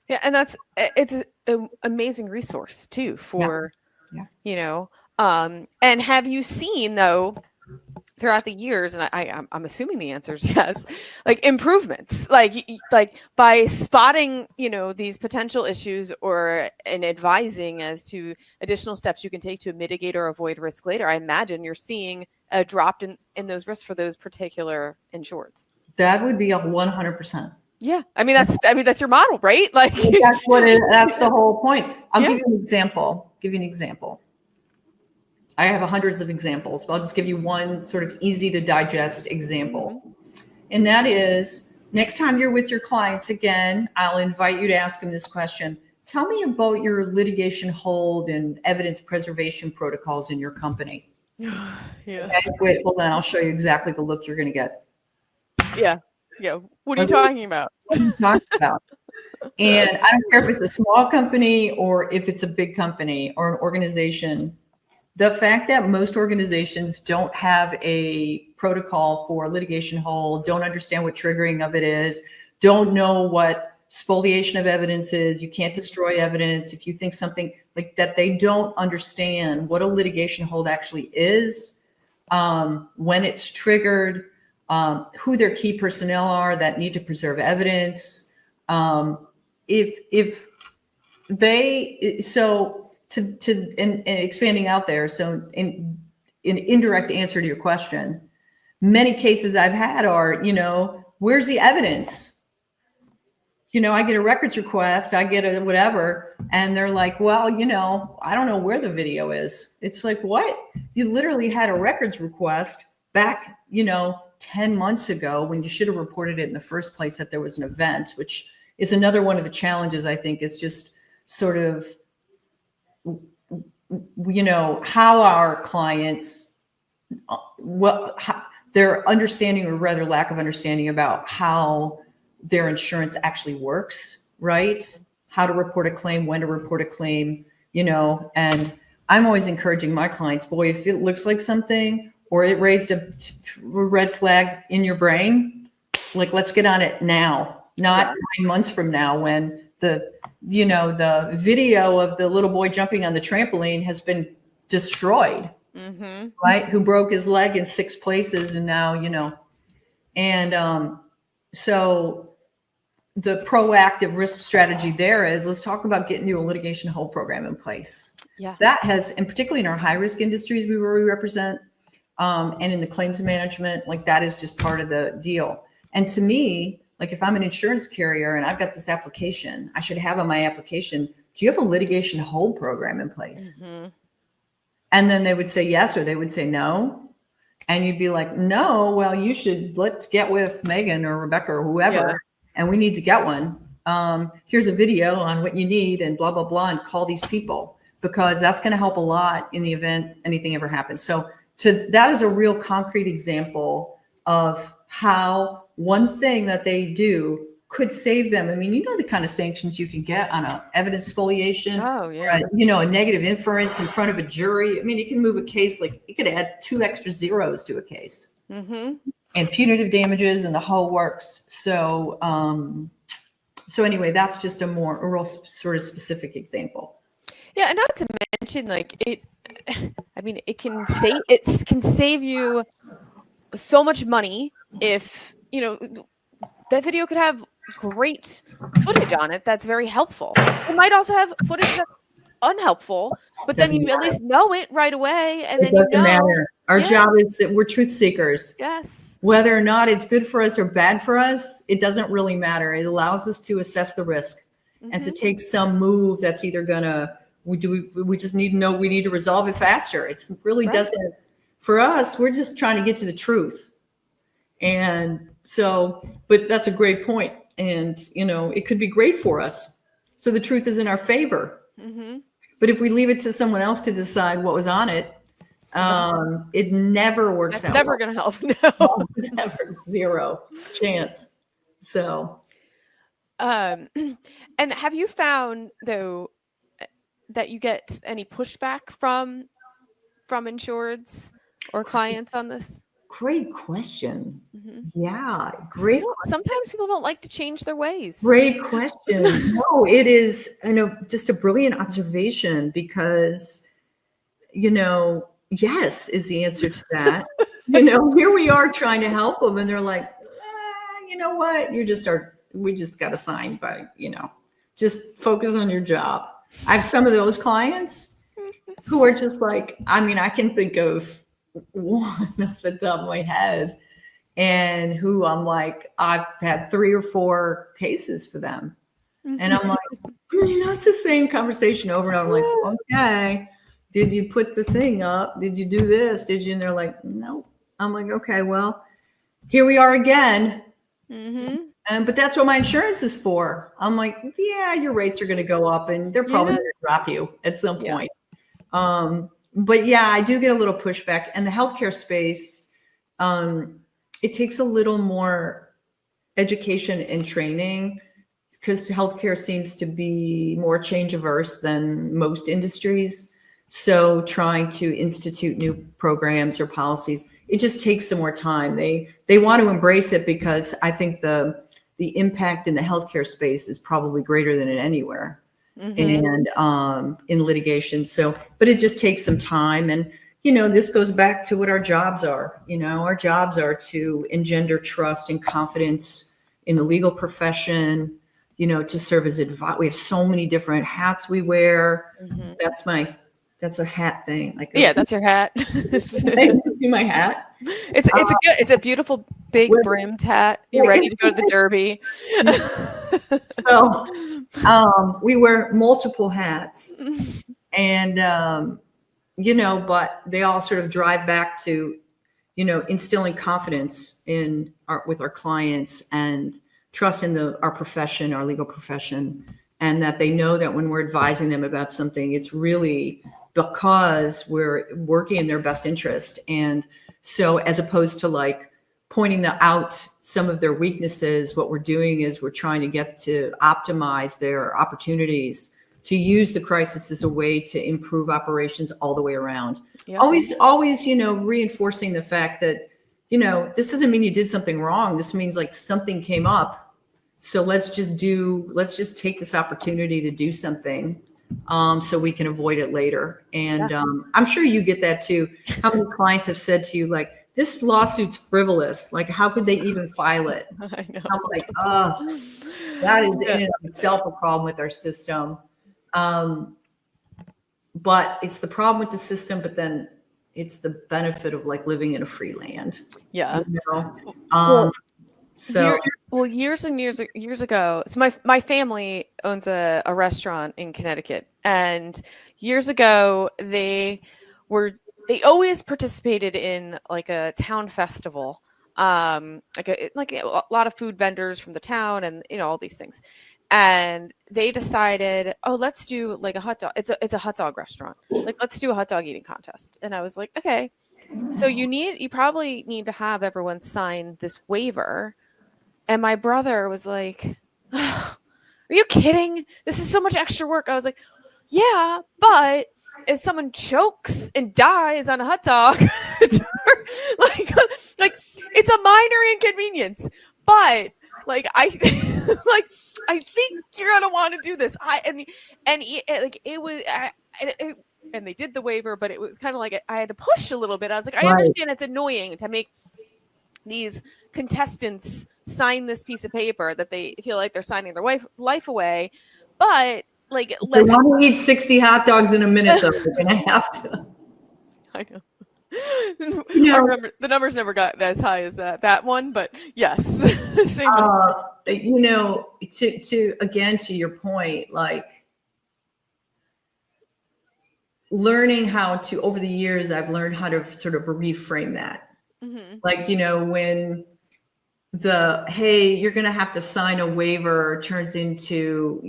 Speaker 1: yeah, and it's an amazing resource too for, and have you seen though, throughout the years, and I'm assuming the answer is yes, like improvements, like by spotting, these potential issues and advising as to additional steps you can take to mitigate or avoid risk later, I imagine you're seeing a drop in those risks for those particular insureds.
Speaker 3: That would be 100%.
Speaker 1: Yeah. I mean, that's your model, right? Like
Speaker 3: that's the whole point. I'll give you an example. I have hundreds of examples, but I'll just give you one sort of easy to digest example. And that is, next time you're with your clients again, I'll invite you to ask them this question. Tell me about your litigation hold and evidence preservation protocols in your company.
Speaker 1: Yeah.
Speaker 3: Okay, wait, hold on. I'll show you exactly the look you're going to get.
Speaker 1: Yeah. Yeah. What are you talking about?
Speaker 3: What are you talking about? And I don't care if it's a small company or if it's a big company or an organization. The fact that most organizations don't have a protocol for litigation hold, don't understand what triggering of it is, don't know what spoliation of evidence is, you can't destroy evidence. If you think something like that, they don't understand what a litigation hold actually is, when it's triggered, who their key personnel are that need to preserve evidence. And expanding out there. So in indirect answer to your question, many cases I've had are, where's the evidence? I get a records request, I get a whatever, and they're like, well, I don't know where the video is. It's like, what? You literally had a records request back, 10 months ago when you should have reported it in the first place that there was an event, which is another one of the challenges, I think, is just sort of, how our clients, their understanding, or rather lack of understanding, about how their insurance actually works, right? How to report a claim, when to report a claim, and I'm always encouraging my clients, boy, if it looks like something or it raised a red flag in your brain, like, let's get on it now, not 9 months from now when the video of the little boy jumping on the trampoline has been destroyed, right? Who broke his leg in 6 places. And now, and so the proactive risk strategy there is, let's talk about getting you a litigation hold program in place.
Speaker 1: Yeah.
Speaker 3: That has, and particularly in our high risk industries we represent, and in the claims management, like, that is just part of the deal. And to me, like, if I'm an insurance carrier and I've got this application, I should have on my application, do you have a litigation hold program in place? And then they would say yes, or they would say no. And you'd be like, no, well, let's get with Meghan or Rebecca or whoever, and we need to get one. Here's a video on what you need and blah, blah, blah, and call these people, because that's going to help a lot in the event anything ever happens. So that is a real concrete example of how one thing that they do could save them. I mean, the kind of sanctions you can get on a evidence spoliation,
Speaker 1: or a
Speaker 3: negative inference in front of a jury. I mean, you can move a case, like, you could add 2 extra zeros to a case, and punitive damages and the whole works. So, anyway, that's just a real sort of specific example.
Speaker 1: Yeah, and not to mention, like, it can save you so much money if that video could have great footage on it that's very helpful. It might also have footage that's unhelpful, but then you at least know it right away, and then
Speaker 3: doesn't matter. Our job is that we're truth seekers.
Speaker 1: Yes.
Speaker 3: Whether or not it's good for us or bad for us, it doesn't really matter. It allows us to assess the risk and to take some move that's either gonna, we just need to know, we need to resolve it faster. It's really doesn't, for us, we're just trying to get to the truth. And so, but that's a great point. And, it could be great for us. So the truth is in our favor. But if we leave it to someone else to decide what was on it, it never works out.
Speaker 1: It's never going to help. No.
Speaker 3: Never. Zero chance. So.
Speaker 1: And have you found, though, that you get any pushback from insureds or clients on this?
Speaker 3: Great question. Yeah, great.
Speaker 1: Sometimes people don't like to change their ways.
Speaker 3: Great question. No, it is just a brilliant observation, because, yes is the answer to that. Here we are trying to help them, and they're like, you know what? We just got assigned by, just focus on your job. I have some of those clients who are just like, I can think of one off the top of my head, and who I'm like, I've had 3 or 4 cases for them. And I'm like, it's the same conversation over and over. I'm like, okay, did you put the thing up? Did you do this? Did you? And they're like, no. I'm like, okay, well, here we are again. But that's what my insurance is for. I'm like, yeah, your rates are going to go up, and they're probably going to drop you at some point. But yeah, I do get a little pushback. And the healthcare space, it takes a little more education and training, because healthcare seems to be more change averse than most industries. So trying to institute new programs or policies, it just takes some more time. They want to embrace it, because I think the impact in the healthcare space is probably greater than anywhere. And in litigation. So, but it just takes some time. And, this goes back to what our jobs are. Our jobs are to engender trust and confidence in the legal profession, to serve as advice. We have so many different hats we wear. That's that's a hat thing. Like
Speaker 1: that's your hat.
Speaker 3: See my hat.
Speaker 1: It's a beautiful big brimmed hat. You're ready to go to the Derby.
Speaker 3: So we wear multiple hats, and but they all sort of drive back to instilling confidence with our clients and trust in our profession, our legal profession, and that they know that when we're advising them about something, it's really because we're working in their best interest. And so as opposed to like pointing out some of their weaknesses, what we're doing is we're trying to get to optimize their opportunities to use the crisis as a way to improve operations all the way around. Yeah. Always, reinforcing the fact that, this doesn't mean you did something wrong. This means like something came up. So let's just take this opportunity to do something so we can avoid it later. And I'm sure you get that too. How many clients have said to you, like, this lawsuit's frivolous. Like, how could they even file it? I know. I'm like, oh, that is in and of itself a problem with our system. But it's the problem with the system, but then it's the benefit of like living in a free land.
Speaker 1: Yeah. Years and years ago, so my family owns a restaurant in Connecticut, and years ago they always participated in like a town festival, like a lot of food vendors from the town, and all these things. And they decided, let's do like a hot dog. It's a hot dog restaurant. Like, let's do a hot dog eating contest. And I was like, okay. So you probably need to have everyone sign this waiver. And my brother was like, are you kidding? This is so much extra work. I was like, yeah, but if someone chokes and dies on a hot dog, like it's a minor inconvenience, but like I think you're gonna want to do this. And they did the waiver, but it was kind of like I had to push a little bit. I was like, I understand it's annoying to make these contestants sign this piece of paper that they feel like they're signing their life away, but like,
Speaker 3: they want to eat 60 hot dogs in a minute, though. They're gonna have to.
Speaker 1: I know. I remember the numbers never got as high as that one, but yes. Same to your point, like learning how to, over the years, I've learned how to sort of reframe that. Mm-hmm. Like, when hey, you're going to have to sign a waiver turns into,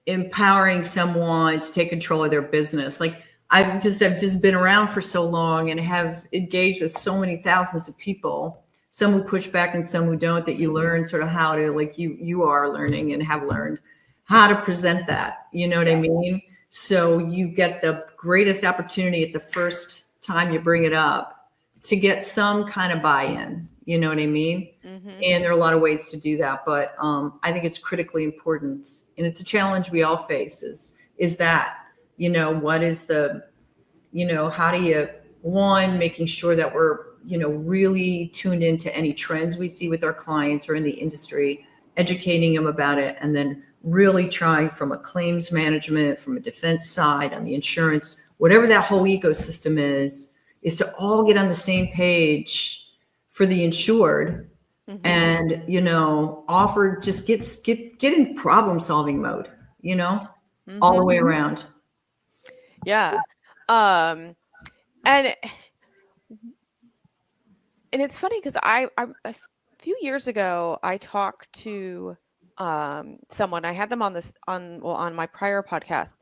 Speaker 1: empowering someone to take control of their business. Like, I've just been around for so long and have engaged with so many thousands of people, some who push back and some who don't, that you learn sort of how to, like you are learning and have learned how to present that, you know what I mean? So you get the greatest opportunity at the first time you bring it up to get some kind of buy-in, you know what I mean? Mm-hmm. And there are a lot of ways to do that, but I think it's critically important, and it's a challenge we all face is that, what is the, how do you, making sure that we're, really tuned into any trends we see with our clients or in the industry, educating them about it, and then really trying from a claims management, from a defense side, on the insurance, whatever that whole ecosystem is to all get on the same page for the insured. Mm-hmm. And, offer, just get in problem solving mode, mm-hmm. all the way around. Yeah. And it's funny because I a few years ago, I talked to someone. I had them on my prior podcast,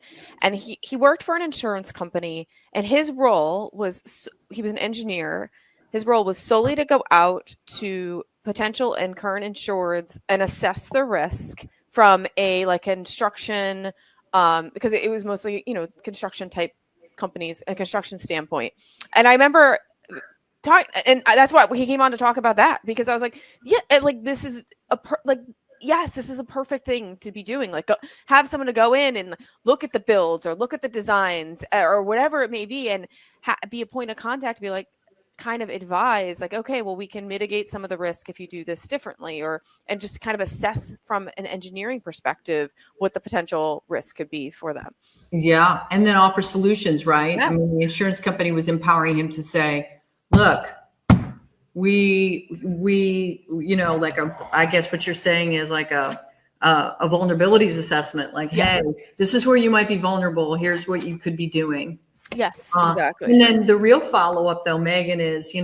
Speaker 1: and he worked for an insurance company, and his role was, he was an engineer. His role was solely to go out to potential and current insureds and assess the risk from a construction, because it was mostly, construction type companies, a construction standpoint. And I remember and that's why he came on to talk about that, because I was like, yeah, this is yes, this is a perfect thing to be doing. Like, have someone to go in and look at the builds or look at the designs or whatever it may be, and be a point of contact to be like, kind of advise like, okay, well, we can mitigate some of the risk if you do this differently, and just kind of assess from an engineering perspective what the potential risk could be for them.
Speaker 3: Yeah. And then offer solutions, right?
Speaker 1: Yes.
Speaker 3: I mean, the insurance company was empowering him to say, look, we, like I guess what you're saying is like a vulnerabilities assessment. Like, hey, this is where you might be vulnerable. Here's what you could be doing.
Speaker 1: Yes, exactly.
Speaker 3: And then the real follow-up though, Meghan, is,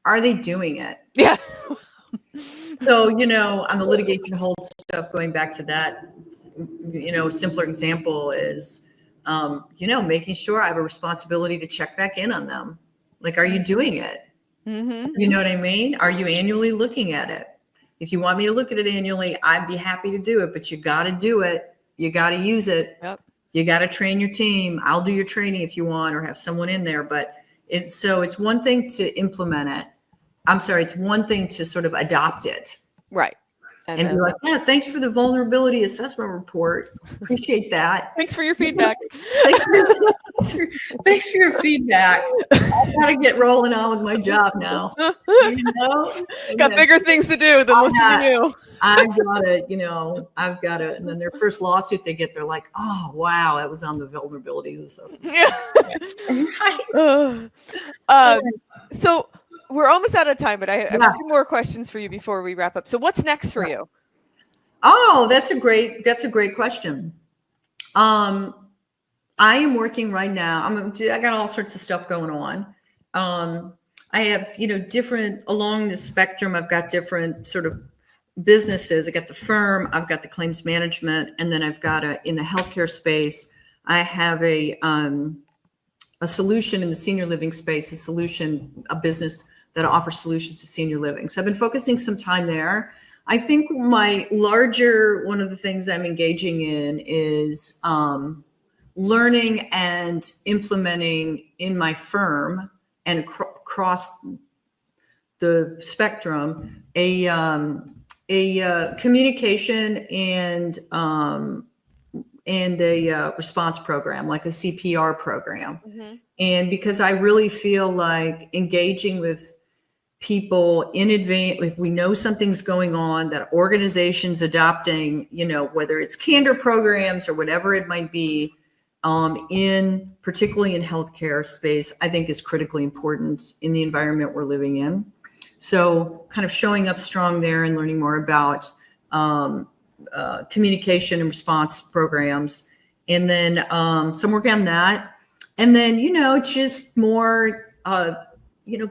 Speaker 3: are they doing it?
Speaker 1: Yeah.
Speaker 3: So, on the litigation hold stuff, going back to that, a simpler example is, making sure I have a responsibility to check back in on them. Like, are you doing it?
Speaker 1: Mm-hmm.
Speaker 3: You know what I mean? Are you annually looking at it? If you want me to look at it annually, I'd be happy to do it, but you got to do it. You got to use it.
Speaker 1: Yep.
Speaker 3: You got to train your team. I'll do your training if you want, or have someone in there. But it's one thing to implement it. It's one thing to sort of adopt it.
Speaker 1: Right.
Speaker 3: And be like, yeah, thanks for the vulnerability assessment report. Appreciate that.
Speaker 1: Thanks for your feedback.
Speaker 3: Thanks for your feedback. I gotta get rolling on with my job now.
Speaker 1: Got bigger things to do than listening to you.
Speaker 3: I've got it. And then their first lawsuit they get, they're like, oh wow, that was on the vulnerabilities assessment.
Speaker 1: So we're almost out of time, but I have 2 more questions for you before we wrap up. So what's next for you?
Speaker 3: Oh, that's a great question. I am working right now. I got all sorts of stuff going on. I have, different along the spectrum. I've got different sort of businesses. I got the firm, I've got the claims management, and then I've got in the healthcare space, I have a solution in the senior living space, a business that offers solutions to senior living. So I've been focusing some time there. I think one of the things I'm engaging in is learning and implementing in my firm and across the spectrum a communication and a response program, like a CPR program. Mm-hmm. And because I really feel like engaging with people in advance, if we know something's going on, that organizations adopting, whether it's candor programs or whatever it might be, particularly in healthcare space, I think is critically important in the environment we're living in. So kind of showing up strong there and learning more about communication and response programs. And then so I'm working on that. And then, just more,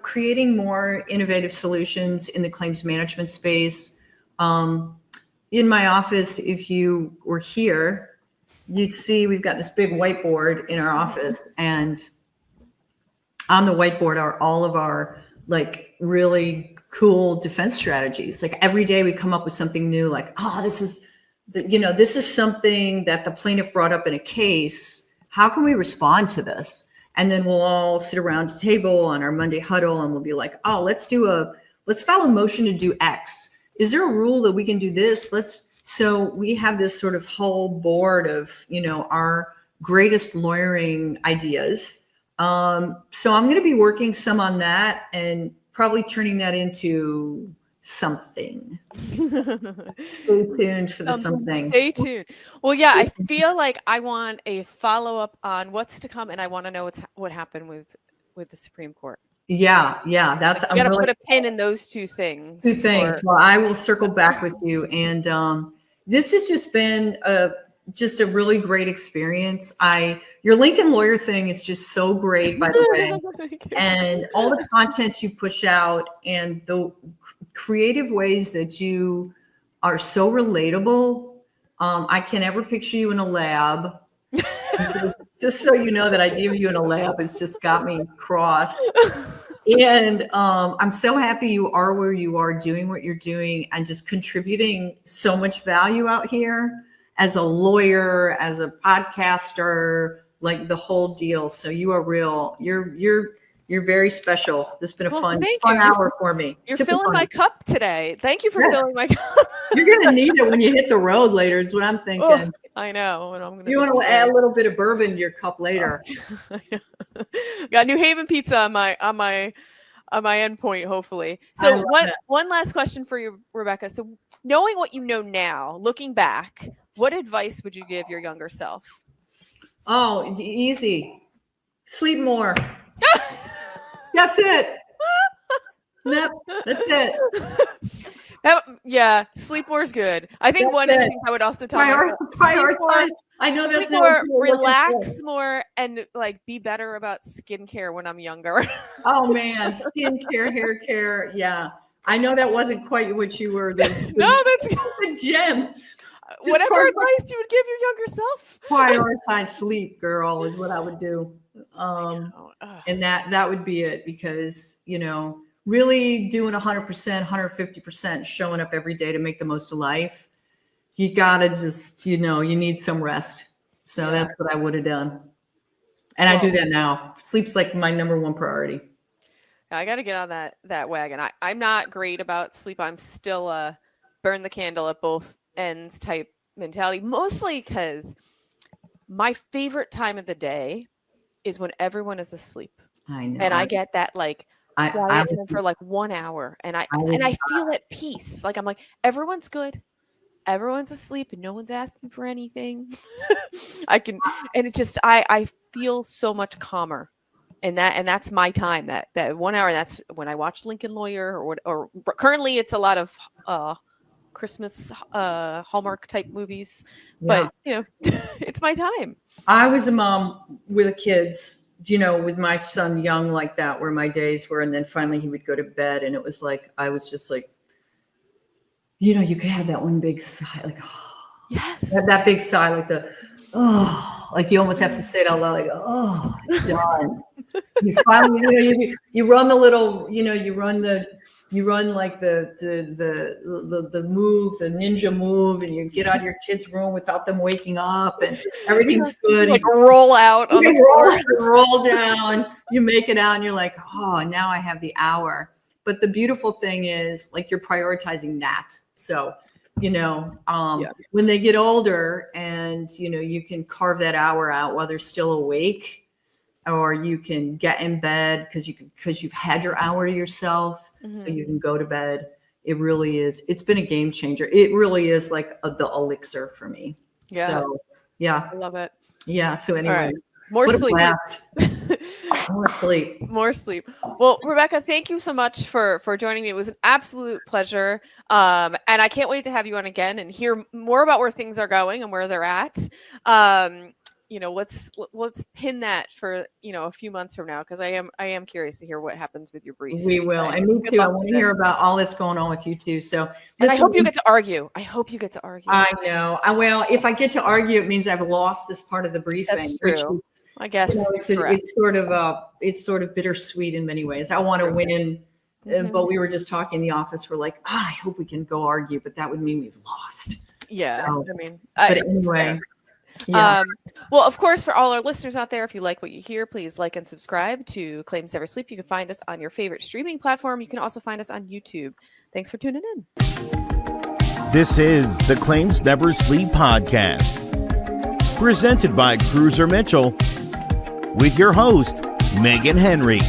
Speaker 3: creating more innovative solutions in the claims management space. In my office, if you were here, you'd see we've got this big whiteboard in our office, and on the whiteboard are all of our like really cool defense strategies. Like every day we come up with something new, like, oh, this is something that the plaintiff brought up in a case. How can we respond to this? And then we'll all sit around a table on our Monday huddle and we'll be like, oh, let's file a motion to do X. Is there a rule that we can do this? So we have this sort of whole board of, our greatest lawyering ideas. So I'm going to be working some on that and probably turning that into something. Stay tuned for the something.
Speaker 1: Stay tuned. Well, yeah, I feel like I want a follow-up on what's to come, and I want to know what happened with the Supreme Court.
Speaker 3: Yeah. That's
Speaker 1: you got to put a pin in those 2 things.
Speaker 3: Well, I will circle back with you, and this has just been just a really great experience. Your Lincoln Lawyer thing is just so great, by the way, and all the content you push out and the creative ways that you are so relatable. I can never picture you in a lab. Just so you know, that idea of you in a lab has just got me cross. And I'm so happy you are where you are, doing what you're doing, and just contributing so much value out here as a lawyer, as a podcaster, like the whole deal. So you are real. You're very special. This has been a fun hour for me.
Speaker 1: You're filling my cup today. Thank you for filling my cup.
Speaker 3: You're going to need it when you hit the road later is what I'm thinking.
Speaker 1: Oh, I know.
Speaker 3: You want to add a little bit of bourbon to your cup later.
Speaker 1: Got New Haven pizza on my my endpoint, hopefully. So one last question for you, Rebecca. So knowing what you know now, looking back, what advice would you give your younger self?
Speaker 3: Oh, easy. Sleep more. That's it. Yep, that's it.
Speaker 1: Sleep more is good. I think one of the things I would also talk about
Speaker 3: prioritize. I know that's
Speaker 1: more, relax more, and like be better about skincare when I'm younger.
Speaker 3: Oh man, skincare, hair care. Yeah, I know that wasn't quite what you were.
Speaker 1: No, that's
Speaker 3: the gem.
Speaker 1: Whatever advice you would give your younger self.
Speaker 3: Prioritize sleep, girl, is what I would do. And that would be it, because really doing 100%, 150%, showing up every day to make the most of life, you gotta just, you need some rest. So that's what I would have done. And I do that now. Sleep's like my number one priority.
Speaker 1: I got to get on that wagon. I'm not great about sleep. I'm still a burn the candle at both ends type mentality, mostly because my favorite time of the day is when everyone is asleep.
Speaker 3: I know.
Speaker 1: And I get that quiet time for like 1 hour, and I feel at peace. Like I'm like, everyone's good, everyone's asleep, and no one's asking for anything. And it's just I feel so much calmer, and that's my time. That 1 hour. That's when I watch Lincoln Lawyer, or currently it's a lot of Christmas Hallmark type movies. But it's my time.
Speaker 3: I was a mom with kids, with my son young like that, where my days were, and then finally he would go to bed, and it was like I was just like, you could have that one big sigh, like, oh,
Speaker 1: yes,
Speaker 3: that big sigh, like like you almost have to say it out loud, like, oh, it's done. You finally, you run the little, you run like the move, the ninja move, and you get out of your kid's room without them waking up, and everything's good.
Speaker 1: Like roll out on the floor.
Speaker 3: Roll down, you make it out, and you're like, oh, now I have the hour. But the beautiful thing is, like, you're prioritizing that. So, when they get older, and you can carve that hour out while they're still awake, or you can get in bed because you've had your hour to yourself, so you can go to bed. It really is. It's been a game changer. It really is like the elixir for me. Yeah. So
Speaker 1: I love it.
Speaker 3: Yeah. So anyway,
Speaker 1: right. More sleep. More sleep. Well, Rebecca, thank you so much for joining me. It was an absolute pleasure. And I can't wait to have you on again and hear more about where things are going and where they're at. Let's pin that for a few months from now, because I am curious to hear what happens with your brief.
Speaker 3: We will, and me too. I want to hear about all that's going on with you too. So,
Speaker 1: and I hope you get to argue. I
Speaker 3: know. Well, if I get to argue, it means I've lost this part of the briefing.
Speaker 1: That's true. I guess
Speaker 3: it's sort of bittersweet in many ways. I want to win, but we were just talking in the office. We're like, I hope we can go argue, but that would mean we've lost.
Speaker 1: Yeah,
Speaker 3: so, but anyway.
Speaker 1: Yeah. Well, of course, for all our listeners out there, if you like what you hear, please like and subscribe to Claims Never Sleep. You can find us on your favorite streaming platform. You can also find us on YouTube. Thanks for tuning in.
Speaker 2: This is the Claims Never Sleep podcast, presented by Cruiser Mitchell, with your host, Meghan Henry.